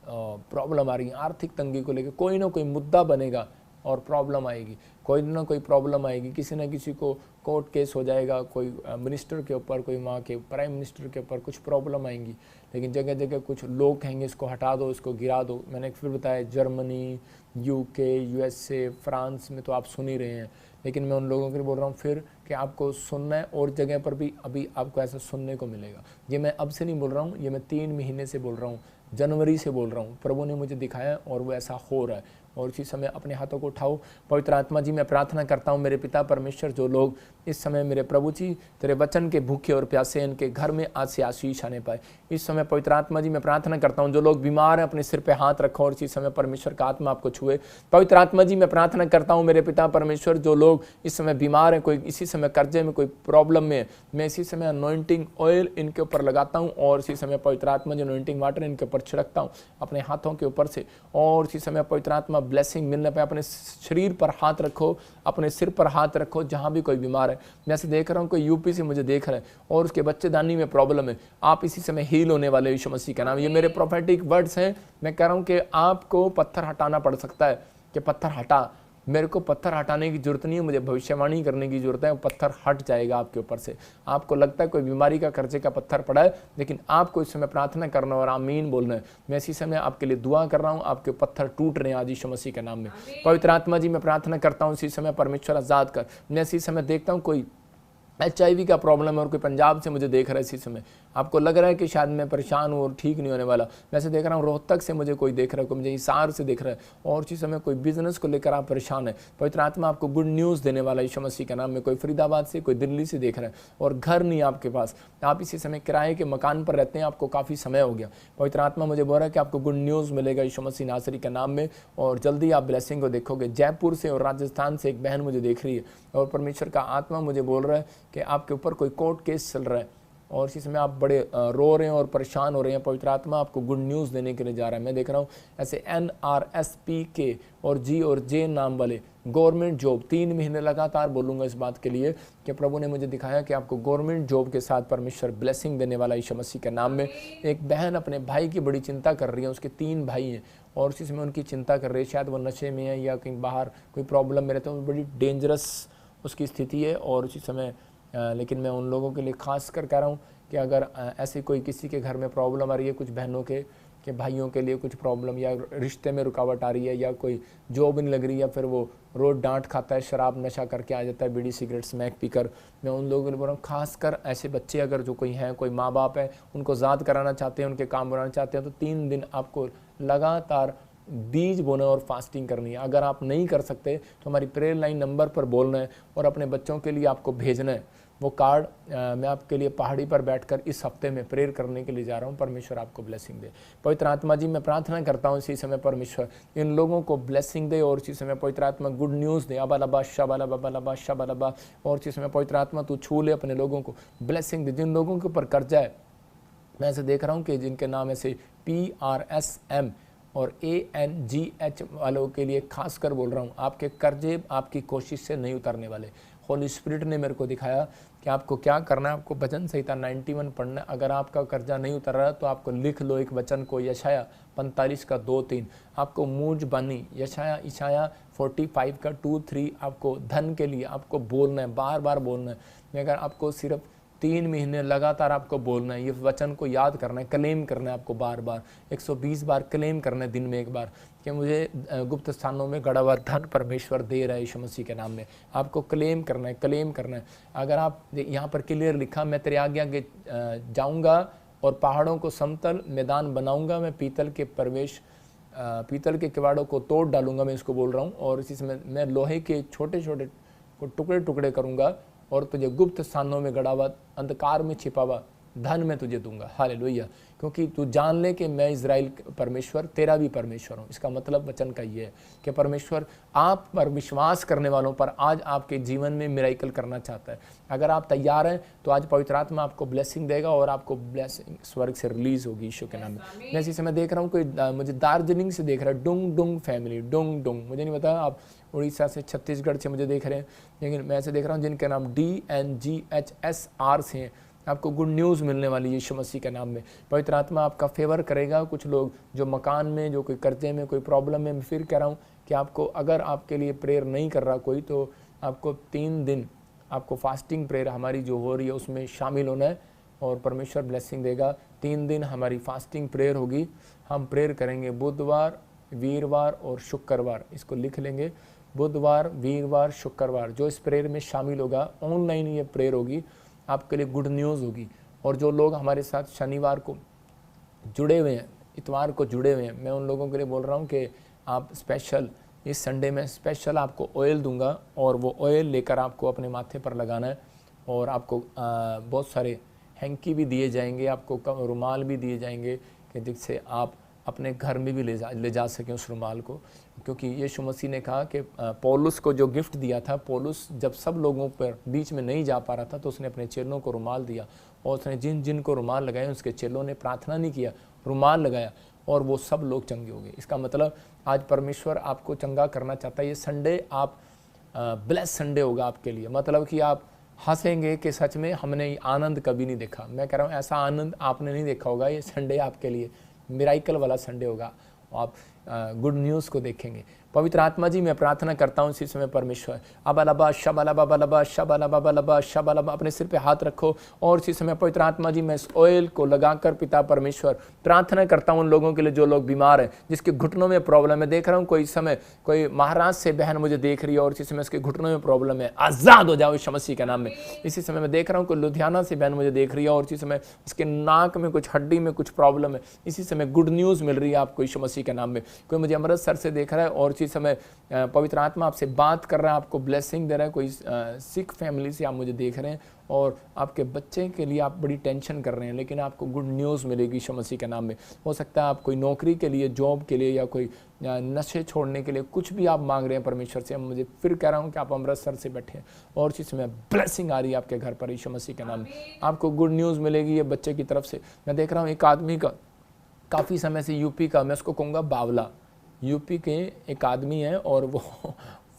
[SPEAKER 1] प्रॉब्लम आ रही है, आर्थिक तंगी को लेकर कोई ना कोई मुद्दा बनेगा और प्रॉब्लम आएगी, कोई ना कोई प्रॉब्लम आएगी, किसी न किसी को कोर्ट केस हो जाएगा, कोई मिनिस्टर के ऊपर, कोई वहाँ के प्राइम मिनिस्टर के ऊपर कुछ प्रॉब्लम आएंगी। लेकिन जगह जगह कुछ लोग कहेंगे इसको हटा दो, इसको गिरा दो। मैंने फिर बताया जर्मनी, यूके, यूएसए, फ्रांस में तो आप सुन ही रहे हैं, लेकिन मैं उन लोगों के लिए बोल रहा हूँ फिर कि आपको सुनना है, और जगह पर भी अभी आपको ऐसा सुनने को मिलेगा। ये मैं अब से नहीं बोल रहा हूँ, ये मैं 3 महीने से बोल रहा हूँ, जनवरी से बोल रहा हूँ। प्रभु ने मुझे दिखाया और वो ऐसा हो रहा है। और इसी समय अपने हाथों को उठाओ। पवित्र आत्मा जी मैं प्रार्थना करता हूँ मेरे पिता परमेश्वर, जो लोग इस समय मेरे प्रभु जी तेरे वचन के भूखे और प्यासे, इनके घर में आज से आशीष आने पाए। इस समय पवित्र आत्मा जी मैं प्रार्थना करता हूँ जो लोग बीमार हैं अपने सिर पे हाथ रखो और इसी समय परमेश्वर का आत्मा आपको छुए। पवित्र आत्मा जी मैं प्रार्थना करता हूँ मेरे पिता परमेश्वर, जो लोग इस समय बीमार हैं, कोई इसी समय कर्जे में, कोई प्रॉब्लम में, मैं इसी समय अनॉइंटिंग ऑयल इनके ऊपर लगाता हूँ और इसी समय पवित्र आत्मा जी अनॉइंटिंग वाटर इनके ऊपर छिड़कता हूँ अपने हाथों के ऊपर से। और इसी समय पवित्र आत्मा ब्लेसिंग मिलने पे अपने शरीर पर हाथ रखो, अपने सिर पर हाथ रखो जहाँ भी कोई बीमार है। मैं ऐसे देख रहा हूँ कोई यूपी से मुझे देख रहा है और उसके बच्चेदानी में प्रॉब्लम है, आप इसी समय हील होने वाले यीशु मसीह का नाम। ये मेरे प्रोफेटिक वर्ड्स हैं। मैं कह रहा हूँ कि आपको पत्थर हटाना पड़ सकता है कि पत्थर हटा। मेरे को पत्थर हटाने की जरूरत नहीं है, मुझे भविष्यवाणी करने की जरूरत है। पत्थर हट जाएगा आपके ऊपर से। आपको लगता है कोई बीमारी का कर्जे का पत्थर पड़ा है, लेकिन आपको इस समय प्रार्थना करना और आमीन बोलना है। मैं इसी समय आपके लिए दुआ कर रहा हूँ, आपके पत्थर टूट रहे हैं आज यीशु मसीह के नाम में। पवित्र आत्मा जी मैं प्रार्थना करता हूँ इसी समय परमेश्वर आजाद कर। मैं इसी समय देखता हूँ कोई HIV का प्रॉब्लम है और कोई पंजाब से मुझे देख रहा है इसी समय, आपको लग रहा है कि शायद मैं परेशान हूँ और ठीक नहीं होने वाला, वैसे देख रहा हूँ रोहतक से मुझे कोई देख रहा है, कोई मुझे हिसार से देख रहा है, और इसी समय कोई बिजनेस को लेकर आप परेशान है, पवित्र आत्मा आपको गुड न्यूज़ देने वाला यीशु मसीह के नाम में। कोई फरीदाबाद से, कोई दिल्ली से देख रहा है और घर नहीं आपके पास, आप इसी समय किराए के मकान पर रहते हैं, आपको काफ़ी समय हो गया, पवित्र आत्मा मुझे बोल रहा है कि आपको गुड न्यूज़ मिलेगा यीशु मसीह नासरी के नाम में, और जल्दी आप ब्लेसिंग को देखोगे। जयपुर से और राजस्थान से एक बहन मुझे देख रही है और परमेश्वर का आत्मा मुझे बोल रहा है कि आपके ऊपर कोई कोर्ट केस चल रहा है और इसी समय आप बड़े रो रहे हैं और परेशान हो रहे हैं। पवित्र आत्मा आपको गुड न्यूज़ देने के लिए जा रहा है। मैं देख रहा हूँ ऐसे NRSPK और G नाम वाले गवर्नमेंट जॉब, 3 महीने लगातार बोलूँगा इस बात के लिए कि प्रभु ने मुझे दिखाया कि आपको गवर्नमेंट जॉब के साथ परमेश्वर ब्लेसिंग देने वाला यीशु मसीह के नाम में। एक बहन अपने भाई की बड़ी चिंता कर रही है, उसके 3 भाई हैं और इसी समय उनकी चिंता कर रही है, शायद वो नशे में है या कहीं बाहर कोई प्रॉब्लम में रहते हैं, बड़ी डेंजरस उसकी स्थिति है। और उसी समय लेकिन मैं उन लोगों के लिए खास कर कह रहा हूँ कि अगर ऐसे कोई किसी के घर में प्रॉब्लम आ रही है, कुछ बहनों के भाइयों के लिए कुछ प्रॉब्लम या रिश्ते में रुकावट आ रही है या कोई जॉब नहीं लग रही है, फिर वो रोज डांट खाता है, शराब नशा करके आ जाता है, बीड़ी सिगरेट स्मैक पीकर, मैं उन लोगों के लिए बोल रहा हूँ खासकर ऐसे बच्चे अगर जो कोई हैं, कोई माँ बाप है, उनको ज़ाद कराना चाहते हैं, उनके काम बनाना चाहते हैं, तो 3 दिन आपको लगातार बीज बोना और फास्टिंग करनी है। अगर आप नहीं कर सकते तो हमारी प्रेयर लाइन नंबर पर बोलना है और अपने बच्चों के लिए आपको भेजना है वो कार्ड। मैं आपके लिए पहाड़ी पर बैठकर इस हफ्ते में प्रेयर करने के लिए जा रहा हूँ। परमेश्वर आपको ब्लेसिंग दे। पवित्र आत्मा जी मैं प्रार्थना करता हूँ इसी समय परमेश्वर इन लोगों को ब्लेसिंग दे और इसी समय पवित्र आत्मा गुड न्यूज़ दे। अबालबा शबालबा शबालबा और इसी समय पवित्र आत्मा तू छू ले अपने लोगों को, ब्लेसिंग दे। जिन लोगों के ऊपर कर्जा है, मैं ऐसे देख रहा हूँ कि जिनके नाम ऐसे PRSM और ANGH वालों के लिए खास कर बोल रहा हूँ, आपके कर्जे आपकी कोशिश से नहीं उतरने वाले। होली स्पिरिट ने मेरे को दिखाया कि आपको क्या करना है, आपको भजन संहिता 91 पढ़ना है। अगर आपका कर्जा नहीं उतर रहा तो आपको लिख लो एक वचन को, यशाया 45 का 2-3, आपको मूज बानी यशाया 45 का 2-3 आपको धन के लिए आपको बोलना है, बार बार बोलना है। अगर आपको सिर्फ 3 महीने लगातार आपको बोलना है, ये वचन को याद करना है, क्लेम करना है आपको बार बार 120 बार क्लेम करना है दिन में एक बार कि मुझे गुप्त स्थानों में गड़ा हुआ धन परमेश्वर दे रहा है यीशु मसीह के नाम में। आपको क्लेम करना है, क्लेम करना है। अगर आप यहाँ पर क्लियर लिखा, मैं तेरे आगे आगे जाऊँगा और पहाड़ों को समतल मैदान बनाऊँगा, मैं पीतल के किवाड़ों को तोड़ डालूंगा, मैं इसको बोल रहा हूँ। और इसी समय मैं लोहे के छोटे छोटे टुकड़े टुकड़े करूँगा और तुझे गुप्त स्थानों में गड़ा हुआ अंधकार में छिपा हुआ धन मैं तुझे दूंगा। हालेलुया। क्योंकि तू जान ले कि मैं इज़राइल परमेश्वर तेरा भी परमेश्वर हूँ। इसका मतलब वचन का ये है कि परमेश्वर आप पर विश्वास करने वालों पर आज आपके जीवन में मिरेकल करना चाहता है। अगर आप तैयार हैं तो आज पवित्र आत्मा आपको ब्लेसिंग देगा और आपको ब्लेसिंग स्वर्ग से रिलीज होगी यीशु के नाम में। मैं इसी समय देख रहा हूँ कोई मुझे दार्जिलिंग से देख रहा है, डुंग फैमिली, डुंग मुझे नहीं पता आप उड़ीसा से छत्तीसगढ़ से मुझे देख रहे हैं, लेकिन मैं ऐसे देख रहा हूँ जिनके नाम DNGHSR से हैं। आपको गुड न्यूज़ मिलने वाली यीशु मसीह के नाम में। पवित्र आत्मा आपका फेवर करेगा। कुछ लोग जो मकान में, जो कोई कर्जे में, कोई प्रॉब्लम में, मैं फिर कह रहा हूँ कि आपको अगर आपके लिए प्रेयर नहीं कर रहा कोई, तो आपको 3 दिन आपको फास्टिंग प्रेयर हमारी जो हो रही है उसमें शामिल होना है और परमेश्वर ब्लेसिंग देगा। 3 दिन हमारी फास्टिंग प्रेयर होगी। हम प्रेयर करेंगे बुधवार, वीरवार और शुक्रवार। इसको लिख लेंगे, बुधवार, वीरवार, शुक्रवार। जो इस प्रेयर में शामिल होगा, ऑनलाइन ये प्रेयर होगी, आपके लिए गुड न्यूज़ होगी। और जो लोग हमारे साथ शनिवार को जुड़े हुए हैं, इतवार को जुड़े हुए हैं, मैं उन लोगों के लिए बोल रहा हूँ कि आप स्पेशल इस संडे में स्पेशल आपको ऑयल दूंगा और वो ऑयल लेकर आपको अपने माथे पर लगाना है। और आपको बहुत सारे हैंकी भी दिए जाएंगे, आपको रुमाल भी दिए जाएंगे कि जिससे आप अपने घर में भी ले जा सकें उस रुमाल को। क्योंकि यीशु मसीह ने कहा कि पौलुस को जो गिफ्ट दिया था, पौलुस जब सब लोगों पर बीच में नहीं जा पा रहा था तो उसने अपने चेलों को रुमाल दिया और उसने जिन जिन को रुमाल लगाए उसके चेलों ने प्रार्थना नहीं किया, रुमाल लगाया और वो सब लोग चंगे हो गए। इसका मतलब आज परमेश्वर आपको चंगा करना चाहता है। ये संडे आप ब्लेस संडे होगा आपके लिए। मतलब कि आप हंसेंगे कि सच में हमने आनंद कभी नहीं देखा। मैं कह रहा हूँ ऐसा आनंद आपने नहीं देखा होगा। ये संडे आपके लिए मिराइकल वाला संडे होगा। आप गुड न्यूज़ को देखेंगे। पवित्र आत्मा जी मैं प्रार्थना करता हूँ इसी समय परमेश्वर, अबलबा शबलबा बलबा शबलबा बलबा शबलबा, अपने सिर पे हाथ रखो और इसी समय पवित्र आत्मा जी मैं इस ऑयल को लगाकर पिता परमेश्वर प्रार्थना करता हूँ उन लोगों के लिए जो लोग बीमार हैं, जिसके घुटनों में प्रॉब्लम है। देख रहा हूँ कोई समय कोई महाराष्ट्र से बहन मुझे देख रही है और इसी समय उसके घुटनों में प्रॉब्लम है, आज़ाद हो जाओ यीशु मसीह के नाम में। इसी समय मैं देख रहा हूँ कोई लुधियाना से बहन मुझे देख रही है और इसी समय उसके नाक में कुछ हड्डी में कुछ प्रॉब्लम है, इसी समय गुड न्यूज़ मिल रही है आपको यीशु मसीह के नाम में। कोई मुझे अमृतसर से देख रहा है और इसी समय पवित्र आत्मा आपसे बात कर रहा है, आपको ब्लेसिंग दे रहा है। कोई सिख फैमिली से आप मुझे देख रहे हैं और आपके बच्चे के लिए आप बड़ी टेंशन कर रहे हैं, लेकिन आपको गुड न्यूज़ मिलेगी यीशु मसीह के नाम में। हो सकता है आप कोई नौकरी के लिए, जॉब के लिए या कोई नशे छोड़ने के लिए कुछ भी आप मांग रहे हैं परमेश्वर से। मुझे फिर कह रहा हूँ कि आप अमृतसर से बैठे हैं और इसी समय ब्लेसिंग आ रही है आपके घर पर यीशु मसीह के नाम में। आपको गुड न्यूज़ मिलेगी ये बच्चे की तरफ से। मैं देख रहा हूँ एक आदमी का काफ़ी समय से यूपी का, मैं उसको कहूँगा बावला, यूपी के एक आदमी है और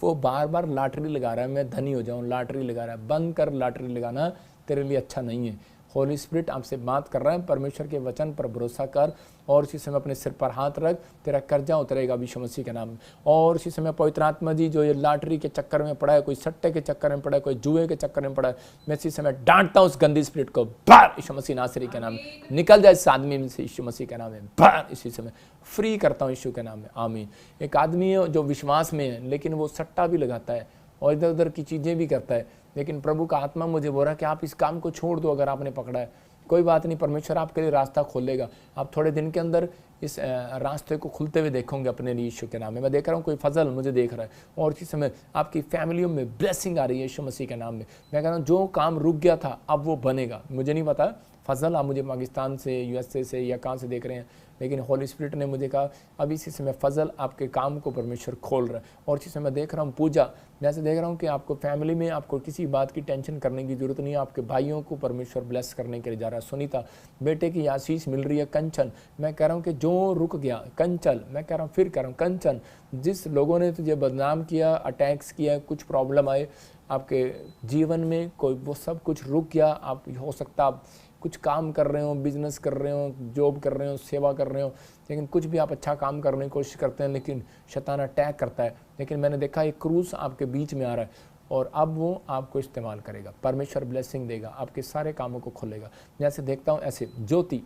[SPEAKER 1] वो बार बार लॉटरी लगा रहा है, मैं धनी हो जाऊं, लॉटरी लगा रहा है। बंद कर लॉटरी लगाना, तेरे लिए अच्छा नहीं है। होली स्पिरिट आपसे बात कर रहा है, परमेश्वर के वचन पर भरोसा कर और इसी समय अपने सिर पर हाथ रख, तेरा कर्जा उतरेगा यीशु मसीह के नाम में। और इसी समय पवित्र आत्मा जी जो ये लॉटरी के चक्कर में पड़ा है, कोई सट्टे के चक्कर में पड़ा है, कोई जुए के चक्कर में पड़ा है, मैं इसी समय डांटता हूँ उस गंदी स्पिरिट को, बाहर यीशु मसीह नासरी के नाम में निकल जाए इस आदमी में से यीशु मसीह के नाम में, बाहर इसी समय फ्री करता हूँ यीशु के नाम में, आमीन। एक आदमी है जो विश्वास में है लेकिन वो सट्टा भी लगाता है और इधर उधर की चीज़ें भी करता है, लेकिन प्रभु का आत्मा मुझे बोल रहा है कि आप इस काम को छोड़ दो। अगर आपने पकड़ा है कोई बात नहीं, परमेश्वर आपके लिए रास्ता खोलेगा। आप थोड़े दिन के अंदर इस रास्ते को खुलते हुए देखोगे अपने लिए यीशु के नाम में। मैं देख रहा हूँ कोई फजल मुझे देख रहा है और इसी समय आपकी फैमिलियों में ब्लेसिंग आ रही है यीशु मसीह के नाम में। मैं कह रहा हूँ जो काम रुक गया था अब वो बनेगा। मुझे नहीं पता फजल आप मुझे पाकिस्तान से, यूएसए से या कहाँ से देख रहे हैं, लेकिन होली स्पिरिट ने मुझे कहा अब इसी समय फजल आपके काम को परमेश्वर खोल रहा है। और इसी समय देख रहा हूँ पूजा, मैं ऐसे देख रहा हूँ कि आपको फैमिली में आपको किसी बात की टेंशन करने की जरूरत नहीं है। आपके भाइयों को परमेश्वर ब्लेस करने के लिए जा रहा है। सुनीता बेटे की आशीष मिल रही है। कंचन मैं कह रहा हूँ कि जो रुक गया, कंचन मैं कह रहा हूँ फिर कह रहा हूँ, कंचन जिस लोगों ने तुझे बदनाम किया, अटैक्स किया, कुछ प्रॉब्लम आए आपके जीवन में, कोई वो सब कुछ रुक गया। आप हो सकता आप कुछ काम कर रहे हो, बिजनेस कर रहे हो, जॉब कर रहे हो, सेवा कर रहे हो, लेकिन कुछ भी आप अच्छा काम करने की कोशिश करते हैं लेकिन शैतान अटैक करता है। लेकिन मैंने देखा एक क्रूस आपके बीच में आ रहा है और अब वो आपको इस्तेमाल करेगा। परमेश्वर ब्लेसिंग देगा, आपके सारे कामों को खोलेगा। जैसे देखता हूँ ऐसे ज्योति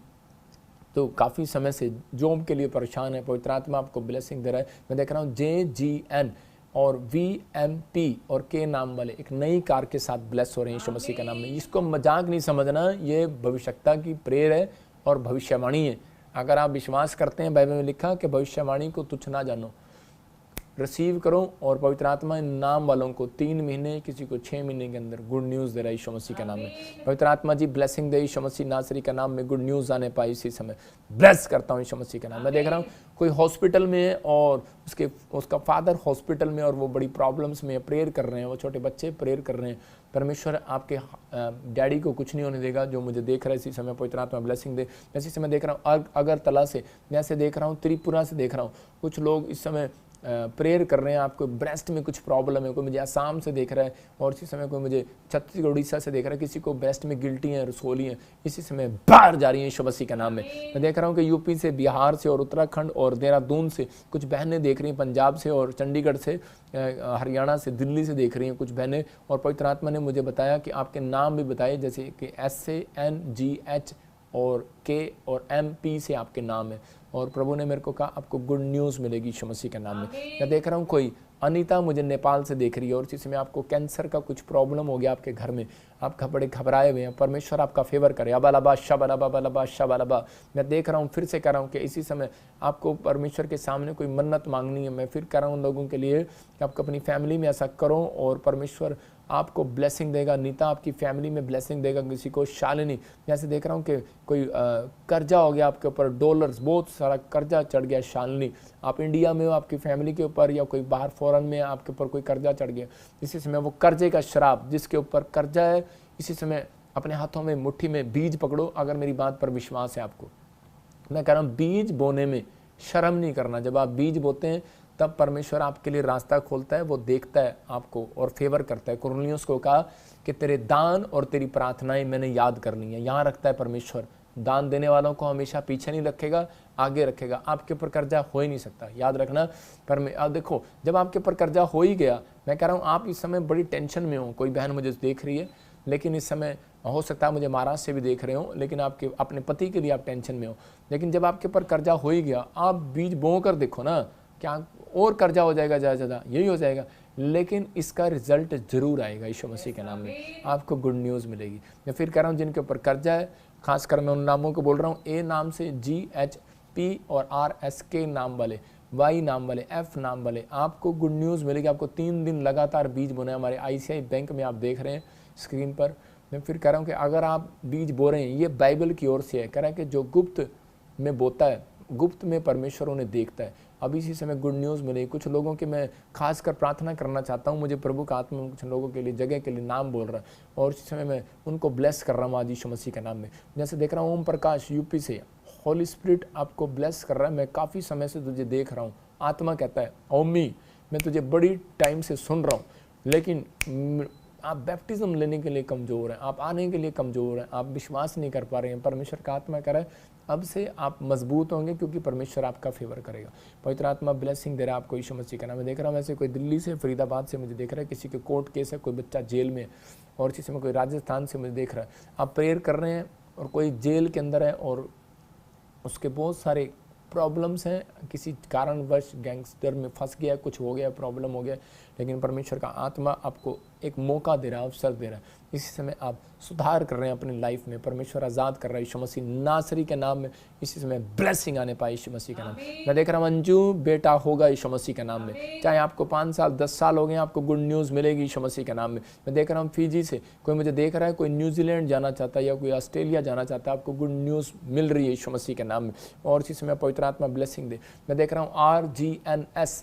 [SPEAKER 1] तो काफ़ी समय से जॉब के लिए परेशान है, पवित्र आत्मा आपको ब्लेसिंग दे रहा है। मैं देख रहा हूँ JGN और VMP और K नाम वाले एक नई कार के साथ ब्लेस हो रहे हैं यीशु मसीह के नाम में। इसको मजाक नहीं समझना, ये भविष्यता की प्रेयर है और भविष्यवाणी है। अगर आप विश्वास करते हैं, बाइबल में लिखा कि भविष्यवाणी को तुच्छ ना जानो, रिसीव करो। और पवित्र आत्मा इन नाम वालों को 3 महीने, किसी को 6 महीने के अंदर गुड न्यूज़ दे रहा है यीशु मसीह के नाम में। पवित्र आत्मा जी ब्लेसिंग दे यीशु मसीह नासरी के नाम में, गुड न्यूज़ आने पाए इसी समय ब्लेस करता हूँ यीशु मसीह के नाम। मैं देख रहा हूँ कोई हॉस्पिटल में है और उसका फादर हॉस्पिटल में और वो बड़ी प्रॉब्लम्स में प्रेयर कर रहे हैं, वो छोटे बच्चे प्रेयर कर रहे हैं। परमेश्वर आपके डैडी को कुछ नहीं होने देगा। जो मुझे देख रहा है इसी समय पवित्र आत्मा ब्लेसिंग दे। इसी समय देख रहा हूँ अगरतला से, मैं ऐसे देख रहा हूँ त्रिपुरा से देख रहा हूँ कुछ लोग इस समय प्रेयर कर रहे हैं। आपको ब्रेस्ट में कुछ प्रॉब्लम है, कोई मुझे आसाम से देख रहा है और इसी समय कोई मुझे छत्तीसगढ़ उड़ीसा से देख रहा है, किसी को ब्रेस्ट में गिल्टी है, रसोली है, इसी समय बाहर जा रही है यीशु मसीह के नाम में। मैं देख रहा हूँ कि यूपी से, बिहार से और उत्तराखंड और देहरादून से कुछ बहनें देख रही हैं, पंजाब से और चंडीगढ़ से, हरियाणा से, दिल्ली से देख रही हैं कुछ बहनें। और पवित्र आत्मा ने मुझे बताया कि आपके नाम भी बताए, जैसे कि SANGH और K और MP से आपके नाम है। और प्रभु ने मेरे को कहा आपको गुड न्यूज़ मिलेगी यीशु मसीह के नाम में। मैं देख रहा हूँ कोई अनीता मुझे नेपाल से देख रही है और इसी में आपको कैंसर का कुछ प्रॉब्लम हो गया आपके घर में, आप बड़े घबराए हुए हैं। परमेश्वर आपका फेवर करे। अबलबा शबलबा बलबा शबलबा। मैं देख रहा हूँ, फिर से कह रहा हूँ कि इसी समय आपको परमेश्वर के सामने कोई मन्नत मांगनी है। मैं फिर कह रहा हूँ लोगों के लिए कि आपको अपनी फैमिली में ऐसा करो और परमेश्वर आपको ब्लेसिंग देगा। नीता आपकी फैमिली में ब्लेसिंग देगा। किसी को शालिनी, जैसे देख रहा हूँ कि कोई कर्जा हो गया आपके ऊपर, डॉलर्स बहुत सारा कर्जा चढ़ गया। शालिनी आप इंडिया में हो, आपकी फैमिली के ऊपर या कोई बाहर फॉरेन में आपके ऊपर कोई कर्जा चढ़ गया, इसी समय वो कर्जे का शराब जिसके ऊपर कर्जा है, इसी समय अपने हाथों में मुट्ठी में बीज पकड़ो। अगर मेरी बात पर विश्वास है आपको, मैं कह रहा हूँ बीज बोने में शर्म नहीं करना। जब आप बीज बोते हैं तब परमेश्वर आपके लिए रास्ता खोलता है, वो देखता है आपको और फेवर करता है। कुरनियोस को कहा कि तेरे दान और तेरी प्रार्थनाएं मैंने याद करनी है। यहाँ रखता है परमेश्वर दान देने वालों को हमेशा पीछे नहीं रखेगा, आगे रखेगा। आपके ऊपर कर्जा हो ही नहीं सकता, याद रखना। पर मैं अब देखो, जब आपके ऊपर कर्जा हो ही गया, मैं कह रहा हूँ आप इस समय बड़ी टेंशन में हो। कोई बहन मुझे देख रही है, लेकिन इस समय हो सकता है मुझे महाराष्ट्र से भी देख रहे हो, लेकिन आपके अपने पति के लिए आप टेंशन में हो। लेकिन जब आपके ऊपर कर्जा हो ही गया, आप बीज बो कर देखो ना, क्या और कर्जा हो जाएगा, ज़्यादा ज़्यादा यही हो जाएगा, लेकिन इसका रिजल्ट जरूर आएगा। यीशु मसीह के नाम में आपको गुड न्यूज़ मिलेगी। मैं फिर कह रहा हूँ, जिनके ऊपर कर्जा है, खासकर मैं उन नामों को बोल रहा हूँ, ए नाम से, GHP और RSK नाम वाले, Y नाम वाले, F नाम वाले, आपको गुड न्यूज़ मिलेगी। आपको 3 दिन लगातार बीज बोना है। हमारे ICI बैंक में आप देख रहे हैं स्क्रीन पर। मैं फिर कह रहा हूँ कि अगर आप बीज बो रहे हैं, ये बाइबल की ओर से है, कह रहा है कि जो गुप्त में बोता है, गुप्त में परमेश्वर उन्हें देखता है। अब इसी समय गुड न्यूज़ मिलेगी। कुछ लोगों की मैं खासकर प्रार्थना करना चाहता हूँ, मुझे प्रभु का आत्मा कुछ लोगों के लिए, जगह के लिए नाम बोल रहा है, और इसी समय मैं उनको ब्लेस कर रहा हूँ आज यीशु मसीह के नाम में। जैसे देख रहा हूँ ओम प्रकाश यूपी से, होली स्पिरिट आपको ब्लेस कर रहा है। मैं काफ़ी समय से तुझे देख रहा हूँ, आत्मा कहता है ओमी मैं तुझे बड़ी टाइम से सुन रहा हूँ, लेकिन आप बैप्टिज्म लेने के लिए कमज़ोर हैं, आप आने के लिए कमज़ोर हैं, आप विश्वास नहीं कर पा रहे हैं। परमेश्वर का आत्मा कह रहा है अब से आप मजबूत होंगे, क्योंकि परमेश्वर आपका फेवर करेगा। पवित्र आत्मा ब्लेसिंग दे रहा है आपको यीशु मसीह का नाम। मैं देख रहा हूँ ऐसे कोई दिल्ली से, फरीदाबाद से मुझे देख रहा है, किसी के कोर्ट केस है, कोई बच्चा जेल में, और इसी समय कोई राजस्थान से मुझे देख रहा है। आप प्रेयर कर रहे हैं और कोई जेल के अंदर है और उसके बहुत सारे प्रॉब्लम्स हैं, किसी कारणवश गैंगस्टर में फंस गया, कुछ हो गया, प्रॉब्लम हो गया, लेकिन परमेश्वर का आत्मा आपको एक मौका दे रहा है, अवसर दे रहा है। इसी समय आप सुधार कर रहे हैं अपनी लाइफ में, परमेश्वर आज़ाद कर रहा है यीशु मसीह नासरी के नाम में। इसी समय ब्लेसिंग आने पाए यीशु मसीह का नाम। मैं देख रहा हूँ अंजू बेटा होगा यीशु मसीह के नाम में, चाहे आपको 5 साल 10 साल हो गए, आपको गुड न्यूज़ मिलेगी यीशु मसीह के नाम में। मैं देख रहा हूँ फिजी से कोई मुझे देख रहा है, कोई न्यूजीलैंड जाना चाहता है या कोई ऑस्ट्रेलिया जाना चाहता है, आपको गुड न्यूज़ मिल रही है यीशु मसीह के नाम में, और इसी समय पवित्र आत्मा ब्लेसिंग दे। मैं देख रहा हूँ RGNSH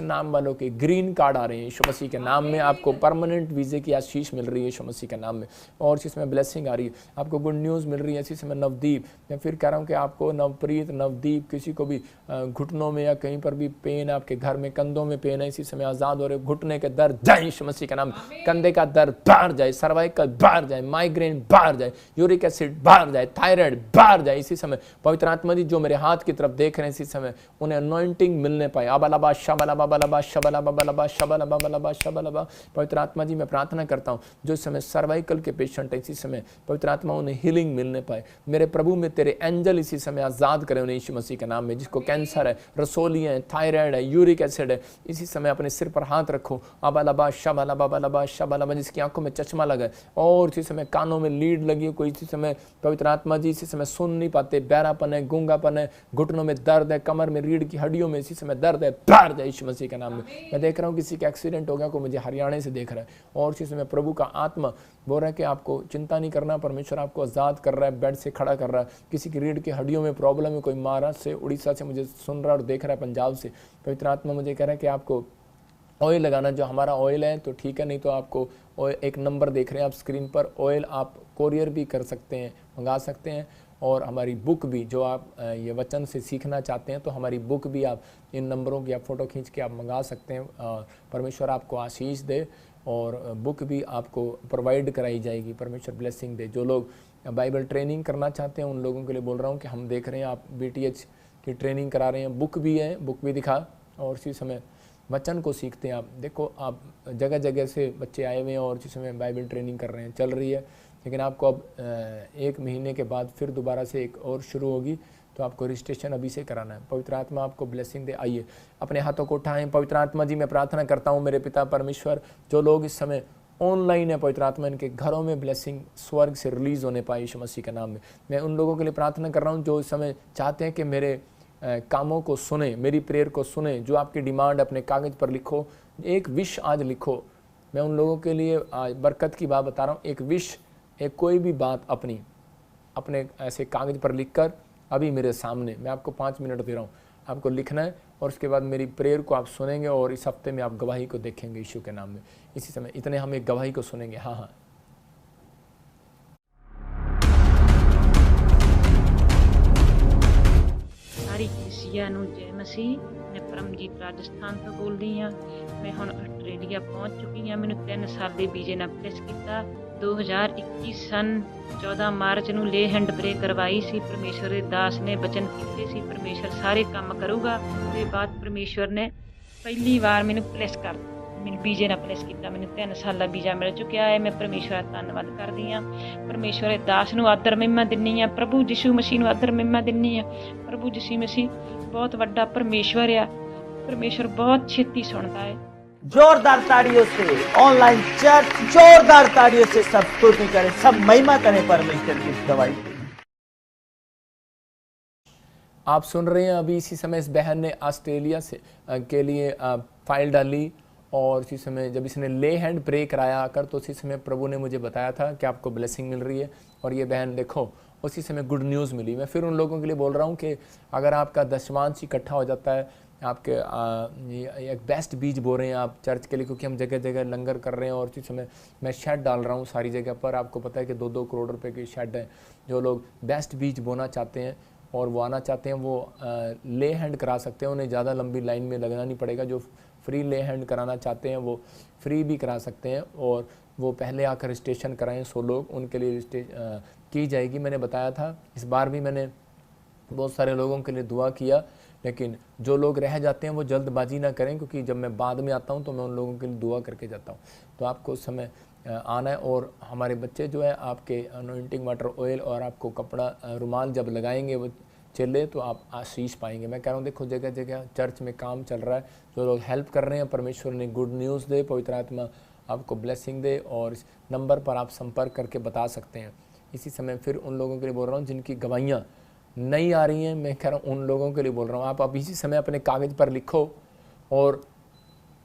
[SPEAKER 1] नाम वालों के ग्रीन कार्ड आ रहे हैं यीशु मसीह के नाम में, आपको परमानेंट वीज़े की आशीष मिल रही है यीशु मसीह के नाम में, और इसी समय ब्लेसिंग आ रही है, आपको गुड न्यूज़ मिल रही है। इसी समय नवदीप, मैं फिर कह रहा हूँ कि आपको नवप्रीत, नवदीप, किसी को भी घुटनों में या कहीं पर भी पेन, आपके घर में कंधों में पेन है, इसी समय आज़ाद हो रहे, घुटने के दर्द जाए यीशु मसीह के नाम, कंधे का दर्द बाहर जाए, सर्वाइकल बाहर जाए, माइग्रेन बाहर जाए, यूरिक एसिड बाहर जाए, थायराइड बाहर जाए। इसी समय पवित्र आत्मा जी जो मेरे हाथ की तरफ देख रहे हैं, इसी समय उन्हें अनॉइंटिंग मिलने पाए। अबलबा शबलबा बलबा शबलबा बलबा शबलबा बलबा शबलबा। पवित्र आत्मा जी मैं प्रार्थना करता हूँ जो इस समय सर्वाइकल के पेशेंट है, इसी समय पवित्र आत्मा उन्हें हीलिंग मिलने पाए। मेरे प्रभु में तेरे एंजल इसी समय आजाद करें उन्हें यीशु मसीह के नाम में। जिसको कैंसर है, रसोलियाँ है, थायराइड है, यूरिक एसिड है, इसी समय अपने सिर पर हाथ रखो। अबलबा शबलबा बलबा शबलबा। जिसकी आंखों में चश्मा लगा है और इसी समय कानों में लीड लगी है, कोई इसी समय पवित्र आत्मा जी इसी समय सुन नहीं पाते, बहरापन है, गूंगापन है, घुटनों में दर्द है, कमर में, रीढ़ की हड्डियों में इसी समय दर्द है, बाहर जाए यीशु मसीह के नाम में। मैं देख रहा हूँ किसी का एक्सीडेंट हो गया, को मुझे हरियाणा से देख रहा है, और इसी समय प्रभु का आत्मा बोल रहा है कि आपको चिंता नहीं करना, परमेश्वर आपको आजाद कर रहा है, बेड से खड़ा कर रहा है। किसी की रीढ़ की हड्डियों में प्रॉब्लम है, कोई महाराष्ट्र से, उड़ीसा से मुझे सुन रहा है और देख रहा है, पंजाब से। पवित्र आत्मा मुझे कह रहा है कि आपको ऑयल लगाना, जो हमारा ऑयल है तो ठीक है, नहीं तो आपको एक नंबर देख रहे हैं आप स्क्रीन पर, ऑयल आप कोरियर भी कर सकते हैं, मंगा सकते हैं। और हमारी बुक भी, जो आप ये वचन से सीखना चाहते हैं तो हमारी बुक भी आप इन नंबरों की आप फ़ोटो खींच के आप मंगा सकते हैं। परमेश्वर आपको आशीष दे, और बुक भी आपको प्रोवाइड कराई जाएगी। परमेश्वर ब्लेसिंग दे। जो लोग बाइबल ट्रेनिंग करना चाहते हैं उन लोगों के लिए बोल रहा हूँ कि हम देख रहे हैं आप BTH की ट्रेनिंग करा रहे हैं, बुक भी है, बुक भी दिखा, और इसी समय वचन को सीखते हैं आप। देखो आप जगह जगह से बच्चे आए हुए हैं और इसी समय बाइबल ट्रेनिंग कर रहे हैं, चल रही है, लेकिन आपको अब 1 महीने के बाद फिर दोबारा से एक और शुरू होगी, तो आपको रजिस्ट्रेशन अभी से कराना है। पवित्र आत्मा आपको ब्लेसिंग दे। आइए अपने हाथों को उठाएं। पवित्र आत्मा जी मैं प्रार्थना करता हूँ मेरे पिता परमेश्वर, जो लोग इस समय ऑनलाइन है पवित्र आत्मा, इनके घरों में ब्लेसिंग स्वर्ग से रिलीज़ होने पाए यीशु मसीह के नाम में। मैं उन लोगों के लिए प्रार्थना कर रहा हूँ जो इस समय चाहते हैं कि मेरे कामों को सुने, मेरी प्रेयर को सुने, जो आपकी डिमांड अपने कागज़ पर लिखो, एक विश आज लिखो। मैं उन लोगों के लिए आज बरकत की बात बता रहा हूँ, एक विश, एक कोई भी बात अपने ऐसे कागज़ पर लिखकर अभी मेरे सामने, मैं आपको 5 मिनट दे रहा हूँ, आपको लिखना है, और उसके बाद मेरी प्रेयर को आप सुनेंगे, और इस हफ्ते में आप गवाही को देखेंगे यीशु के नाम में। इसी समय इतने हम एक गवाही को सुनेंगे। हाँ हाँ
[SPEAKER 3] ਸਾਰੀ ਕਲੀਸਿਆ ਨੂੰ ਜੈ ਮਸੀਹ। ਮੈਂ ਪਰਮਜੀਤ ਰਾਜਸਥਾਨ ਤੋਂ ਬੋਲਦੀ ਹਾਂ। ਮੈਂ ਹੁਣ ਆਸਟ੍ਰੇਲੀਆ ਪਹੁੰਚ ਚੁੱਕੀ ਹਾਂ। ਮੈਨੂੰ 3 ਸਾਲ ਦੇ ਵੀਜ਼ੇ ਨਾਲ ਪਲੇਸ ਕੀਤਾ। 2021 ਸਨ 14 ਮਾਰਚ ਨੂੰ ਲੇ ਹੈਂਡ ਬ੍ਰੇਕ ਕਰਵਾਈ ਸੀ। ਪਰਮੇਸ਼ਵਰ ਦੇ ਦਾਸ ਨੇ ਬਚਨ ਕੀਤੇ ਸੀ ਪਰਮੇਸ਼ਵਰ ਸਾਰੇ ਕੰਮ ਕਰੂਗਾ। ਉਹਦੇ ਬਾਅਦ ਪਰਮੇਸ਼ਵਰ ਨੇ ਪਹਿਲੀ ਵਾਰ ਮੈਨੂੰ ਪਲੇਸ ਕਰ ਮੈਨੂੰ ਵੀਜ਼ੇ ਨਾਲ ਪਲੇਸ ਕੀਤਾ। ਮੈਨੂੰ 3 ਸਾਲ ਦਾ ਵੀਜ਼ਾ ਮਿਲ ਚੁੱਕਿਆ ਹੈ। ਮੈਂ ਪਰਮੇਸ਼ਵਰ ਦਾ ਧੰਨਵਾਦ ਕਰਦੀ ਹਾਂ। ਪਰਮੇਸ਼ਵਰ ਦੇ ਦਾਸ ਨੂੰ ਆਦਰ ਮਹਿਮਾ ਦਿੰਦੀ ਹਾਂ। ਪ੍ਰਭੂ ਯਿਸੂ ਮਸੀਹ ਨੂੰ ਆਦਰ ਮਹਿਮਾ ਦਿੰਦੀ ਹਾਂ। ਪ੍ਰਭੂ ਯਿਸੂ ਮਸੀਹ ਬਹੁਤ ਵੱਡਾ ਪਰਮੇਸ਼ਵਰ ਆ। ਪਰਮੇਸ਼ਵਰ ਬਹੁਤ ਛੇਤੀ ਸੁਣਦਾ ਹੈ।
[SPEAKER 4] जोरदार ताड़ियों से ऑनलाइन चर्च, जोरदार ताड़ियों से सब स्तुति करें, सब महिमा करें परमेश्वर की गवाही।
[SPEAKER 1] आप सुन रहे हैं अभी इसी समय इस बहन ने ऑस्ट्रेलिया से के लिए फाइल डाली और इसी समय जब इसने ले हैंड प्रे कराया आकर तो उसी समय प्रभु ने मुझे बताया था कि आपको ब्लेसिंग मिल रही है। और ये बहन देखो उसी समय गुड न्यूज़ मिली। मैं फिर उन लोगों के लिए बोल रहा हूँ कि अगर आपका दशमांश इकट्ठा हो जाता है, आपके एक बेस्ट बीज बो रहे हैं आप चर्च के लिए, क्योंकि हम जगह जगह लंगर कर रहे हैं और इसी समय मैं शेड डाल रहा हूँ सारी जगह पर। आपको पता है कि 2-2 करोड़ रुपए की शेड है। जो लोग बेस्ट बीज बोना चाहते हैं और वो आना चाहते हैं वो ले हैंड करा सकते हैं। उन्हें ज़्यादा लंबी लाइन में लगना नहीं पड़ेगा। जो फ्री ले हैंड कराना चाहते हैं वो फ्री भी करा सकते हैं और वो पहले आकर रजिस्ट्रेशन कराएं। 100 लोग उनके लिए रजिस्ट्रेशन की जाएगी। मैंने बताया था इस बार भी मैंने बहुत सारे लोगों के लिए दुआ किया, लेकिन जो लोग रह जाते हैं वो जल्दबाजी ना करें, क्योंकि जब मैं बाद में आता हूं तो मैं उन लोगों के लिए दुआ करके जाता हूं। तो आपको उस समय आना है। और हमारे बच्चे जो है आपके अनॉइंटिंग वाटर ऑयल और आपको कपड़ा रुमाल जब लगाएंगे वो चले तो आप आशीष पाएंगे। मैं कह रहा हूँ देखो जगह जगह चर्च में काम चल रहा है। जो लोग हेल्प कर रहे हैं परमेश्वर ने गुड न्यूज़ दे, पवित्र आत्मा आपको ब्लेसिंग दे। और इस नंबर पर आप संपर्क करके बता सकते हैं। इसी समय फिर उन लोगों के लिए बोल रहा हूँ जिनकी गवाहियाँ नहीं आ रही हैं, मैं कह रहा हूँ उन लोगों के लिए बोल रहा हूँ। आप इसी समय अपने कागज़ पर लिखो और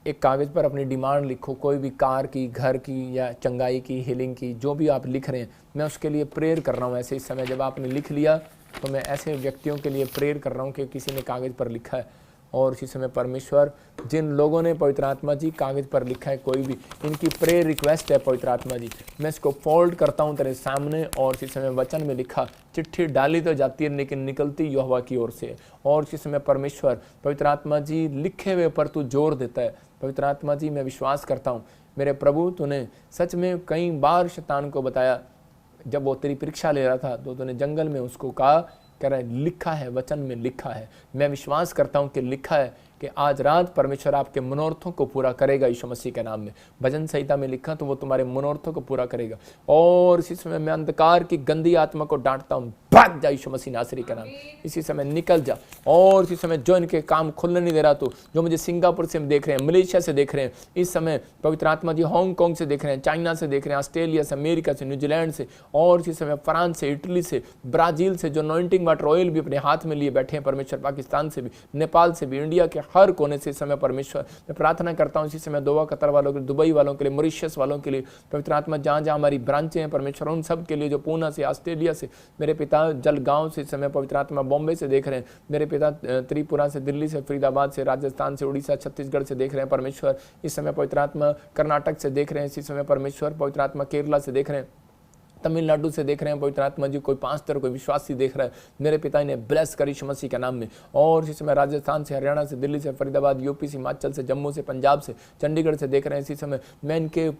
[SPEAKER 1] एक कागज़ पर अपनी डिमांड लिखो, कोई भी कार की, घर की या चंगाई की, हीलिंग की, जो भी आप लिख रहे हैं मैं उसके लिए प्रेयर कर रहा हूँ। ऐसे इस समय जब आपने लिख लिया तो मैं ऐसे व्यक्तियों के लिए प्रेयर कर रहा हूँ कि किसी ने कागज़ पर लिखा है। और इसी समय परमेश्वर जिन लोगों ने पवित्र आत्मा जी कागज़ पर लिखा है, कोई भी इनकी प्रेयर रिक्वेस्ट है पवित्र आत्मा जी, मैं इसको फोल्ड करता हूँ तेरे सामने। और इसी समय वचन में लिखा चिट्ठी डाली तो जाती है लेकिन निकलती यहोवा की ओर से। और इसी समय परमेश्वर पवित्र आत्मा जी लिखे हुए पर तू जोर देता है। पवित्र आत्मा जी मैं विश्वास करता हूँ मेरे प्रभु, तूने सच में कई बार शैतान को बताया। जब वो तेरी परीक्षा ले रहा था तो तूने जंगल में उसको कहा, कह रहा है लिखा है, वचन में लिखा है। मैं विश्वास करता हूं कि लिखा है कि आज रात परमेश्वर आपके मनोरथों को पूरा करेगा यीशु मसीह के नाम में। भजन संहिता में लिखा तो वो तुम्हारे मनोरथों को पूरा करेगा। और इसी समय मैं अंधकार की गंदी आत्मा को डांटता हूं, भाग जा यीशु मसीह नासरी का नाम, इसी समय निकल जा। और इसी समय जो इनके काम खुलने नहीं दे रहा, तो जो मुझे सिंगापुर से देख रहे हैं, मलेशिया से देख रहे हैं, इस समय पवित्र आत्मा जी हांगकांग से देख रहे हैं, चाइना से देख रहे हैं, ऑस्ट्रेलिया से, अमेरिका से, न्यूजीलैंड से, और इसी समय फ्रांस से, इटली से, ब्राजील से, जो अनॉइंटिंग वाटर ऑयल भी अपने हाथ में लिए बैठे हैं परमेश्वर, पाकिस्तान से भी, नेपाल से भी, इंडिया के हर कोने से इस समय परमेश्वर मैं प्रार्थना करता हूँ। इसी समय दोहा, कतर वालों के लिए, दुबई वालों के लिए, मॉरिशस वालों के लिए, पवित्र आत्मा जहाँ जहाँ हमारी ब्रांचें हैं परमेश्वर उन सब के लिए, जो पूना से, ऑस्ट्रेलिया से, मेरे पिता जलगांव से इस समय पवित्र आत्मा बॉम्बे से देख रहे हैं, मेरे पिता त्रिपुरा से, दिल्ली से, फरीदाबाद से, राजस्थान से, उड़ीसा, छत्तीसगढ़ से देख रहे हैं परमेश्वर, इस समय पवित्र आत्मा कर्नाटक से देख रहे हैं, इसी समय परमेश्वर पवित्र आत्मा केरला से देख रहे हैं, तमिलनाडु से देख रहे हैं पवित्र आत्मा जी, कोई पास्टर, कोई विश्वासी देख रहा है, मेरे पिता ने ब्लेस कर यीशु मसीह के नाम में। और इसी समय राजस्थान से, हरियाणा से, दिल्ली से, फरीदाबाद, यूपी से, हिमाचल से, जम्मू से, पंजाब से, चंडीगढ़ से देख रहे हैं, इसी समय मैं इनके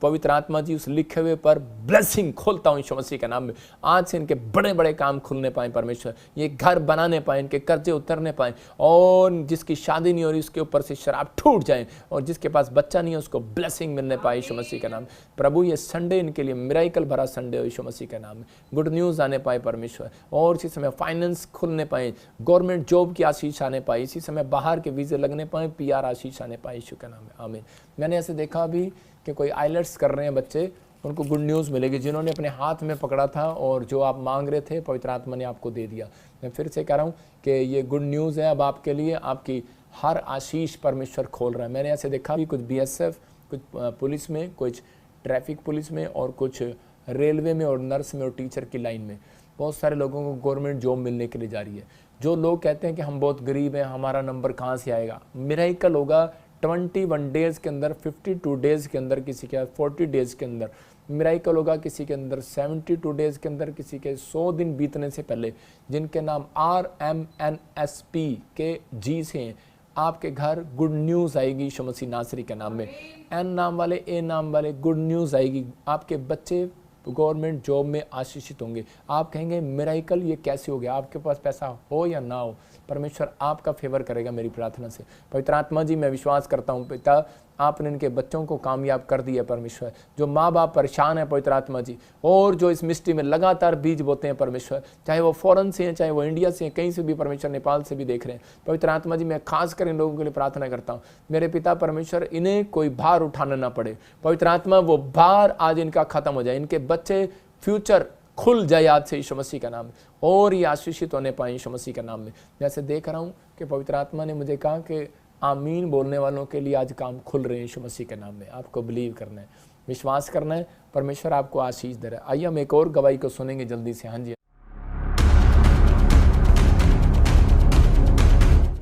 [SPEAKER 1] पवित्र आत्मा जी उस लिखे हुए पर ब्लेसिंग खोलता हूँ यीशु मसीह के नाम में। आज से इनके बड़े बड़े काम खुलने पाए परमेश्वर, ये घर बनाने पाए, इनके कर्जे उतरने पाए, और जिसकी शादी नहीं हो रही उसके ऊपर से शराब टूट जाए, और जिसके पास बच्चा नहीं है उसको ब्लेसिंग मिलने पाए यीशु मसीह के नाम। प्रभु ये संडे इनके लिए मिराइकल भरा संडे हो यीशु मसीह के नाम में, गुड न्यूज़ आने पाए परमेश्वर, और इसी समय फाइनेंस खुलने पाए, गवर्नमेंट जॉब की आशीष आने पाए, इसी समय बाहर के वीज़े लगने पाए, PR आशीष आने पाए यीशु के नाम में, आमीन। मैंने ऐसे देखा अभी कि कोई आइलेट्स कर रहे हैं बच्चे, उनको गुड न्यूज़ मिलेगी, जिन्होंने अपने हाथ में पकड़ा था और जो आप मांग रहे थे पवित्र आत्मा ने आपको दे दिया। मैं फिर से कह रहा हूँ कि ये गुड न्यूज़ है अब आपके लिए, आपकी हर आशीष परमेश्वर खोल रहा है। मैंने ऐसे देखा भी कुछ BSF, कुछ पुलिस में, कुछ ट्रैफिक पुलिस में, और कुछ रेलवे में, और नर्स में, और टीचर की लाइन में बहुत सारे लोगों को गवर्नमेंट जॉब मिलने के लिए जा रही है। जो लोग कहते हैं कि हम बहुत गरीब हैं, हमारा नंबर कहाँ से आएगा, मिरेकल होगा 21 डेज़ के अंदर, 52 डेज़ के अंदर, किसी के 40 डेज़ के अंदर मिराइकल होगा, किसी के अंदर 72 डेज़ के अंदर, किसी के 100 दिन बीतने से पहले, जिनके नाम RMNSP के G से हैं, आपके घर गुड न्यूज़ आएगी यीशु मसीह नासरी के नाम में। एन नाम वाले, ए नाम वाले गुड न्यूज़ आएगी। आपके बच्चे गवर्नमेंट जॉब में आशीषित होंगे। आप कहेंगे मिरेकल ये कैसे हो गया? आपके पास पैसा हो या ना हो, परमेश्वर आपका फेवर करेगा मेरी प्रार्थना से। पवित्र आत्मा जी, मैं विश्वास करता हूँ पिता, आपने इनके बच्चों को कामयाब कर दिया परमेश्वर। जो माँ बाप परेशान है पवित्र आत्मा जी, और जो इस मिस्ट्री में लगातार बीज बोते हैं परमेश्वर, चाहे वो फॉरेन से हैं, चाहे वो इंडिया से हैं, कहीं से भी परमेश्वर, नेपाल से भी देख रहे हैं पवित्र आत्मा जी, मैं खास कर इन लोगों के लिए प्रार्थना करता हूँ। मेरे पिता परमेश्वर, इन्हें कोई भार उठाना ना पड़े पवित्र आत्मा, वो भार आज इनका खत्म हो जाए। इनके बच्चे फ्यूचर खुल जाए आज से यीशु मसीह का नाम में, और ये आशीषित होने पाए यीशु मसीह का नाम में। जैसे देख रहा हूँ कि पवित्र आत्मा ने मुझे कहा कि आमीन बोलने वालों के लिए आज काम खुल रहे हैं यीशु मसीह के नाम में। आपको बिलीव करना है, विश्वास करना है, परमेश्वर आपको आशीष दे रहा है। आइए हम एक और गवाही को सुनेंगे जल्दी से। हाँ जी,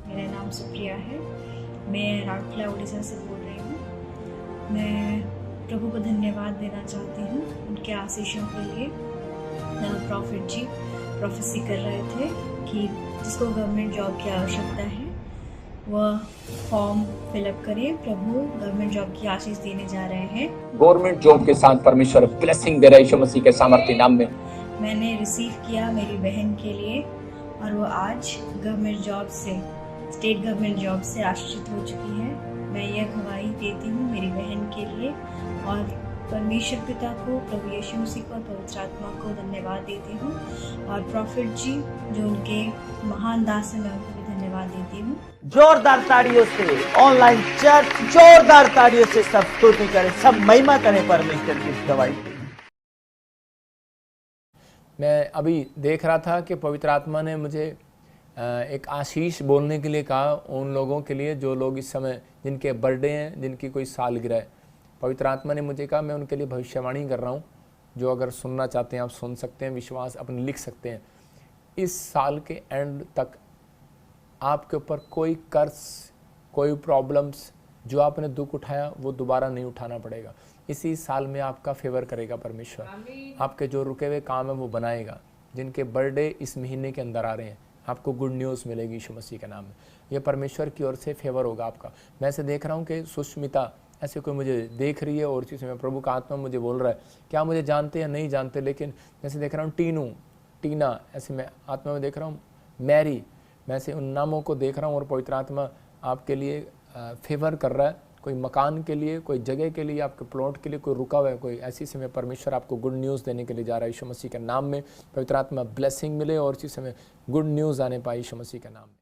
[SPEAKER 5] मेरा नाम सुप्रिया है, मैं राउरकेला उड़ीसा से बोल रही हूँ। मैं प्रभु को धन्यवाद देना चाहती हूँ उनके आशीषों के लिए। प्रॉफिट जी प्रोफेसी कर रहे थे कि जिसको गवर्नमेंट जॉब की आवश्यकता है वह फॉर्म फिलअप करे। प्रभु गवर्नमेंट जॉब की आशीष देने जा रहे हैं।
[SPEAKER 1] गवर्नमेंट जॉब के साथ परमेश्वर ब्लेसिंग दे रहा है यीशु मसीह के सामर्थ्य नाम में।
[SPEAKER 5] मैंने रिसीव किया मेरी बहन के लिए, और वो आज गवर्नमेंट जॉब से, स्टेट गवर्नमेंट जॉब से आशीषित हो चुकी है। मैं यह गवाही देती हूँ मेरी बहन के लिए, और परमेश्वर पिता को, प्रभु यीशु मसीह को और पवित्र आत्मा को धन्यवाद देती हूँ। और प्रॉफिट जी जो उनके महान दास हैं, मैं उनको भी धन्यवाद देती हूँ।
[SPEAKER 4] जोरदार ताड़ियों से ऑनलाइन चर्च जोरदार ताड़ियों से सब स्तुति करें, सब महिमा करें परमेश्वर की गवाही।
[SPEAKER 1] मैं अभी देख रहा था कि पवित्र आत्मा ने मुझे एक आशीष बोलने के लिए कहा उन लोगों के लिए जो लोग इस समय जिनके बर्थडे हैं, जिनकी कोई सालगिरह है। पवित्र आत्मा ने मुझे कहा मैं उनके लिए भविष्यवाणी कर रहा हूँ। जो अगर सुनना चाहते हैं आप सुन सकते हैं, विश्वास अपने लिख सकते हैं। इस साल के एंड तक आपके ऊपर कोई कर्ज, कोई प्रॉब्लम्स, जो आपने दुख उठाया वो दोबारा नहीं उठाना पड़ेगा। इसी साल में आपका फेवर करेगा परमेश्वर। आपके जो रुके हुए काम है वो बनाएगा। जिनके बर्थडे इस महीने के अंदर आ रहे हैं, आपको गुड न्यूज़ मिलेगी यीशु मसीह के नाम में। ये परमेश्वर की ओर से फेवर होगा आपका। मैं ऐसे देख रहा हूँ कि सुष्मिता ऐसे कोई मुझे देख रही है, और चीज़ में प्रभु का आत्मा मुझे बोल रहा है, क्या मुझे जानते या नहीं जानते, लेकिन जैसे देख रहा हूँ टीनू, टीना, ऐसे मैं आत्मा में देख रहा हूँ, मैरी, मैं ऐसे उन नामों को देख रहा हूँ। और पवित्र आत्मा आपके लिए फेवर कर रहा है। कोई मकान के लिए, कोई जगह के लिए, आपके प्लॉट के लिए कोई रुका हुआ है, कोई ऐसी समय परमेश्वर आपको गुड न्यूज़ देने के लिए जा रहा है यीशु मसीह के नाम में। पवित्र आत्मा ब्लेसिंग मिले और इसी समय गुड न्यूज़ आने पाए यीशु मसीह के नाम में।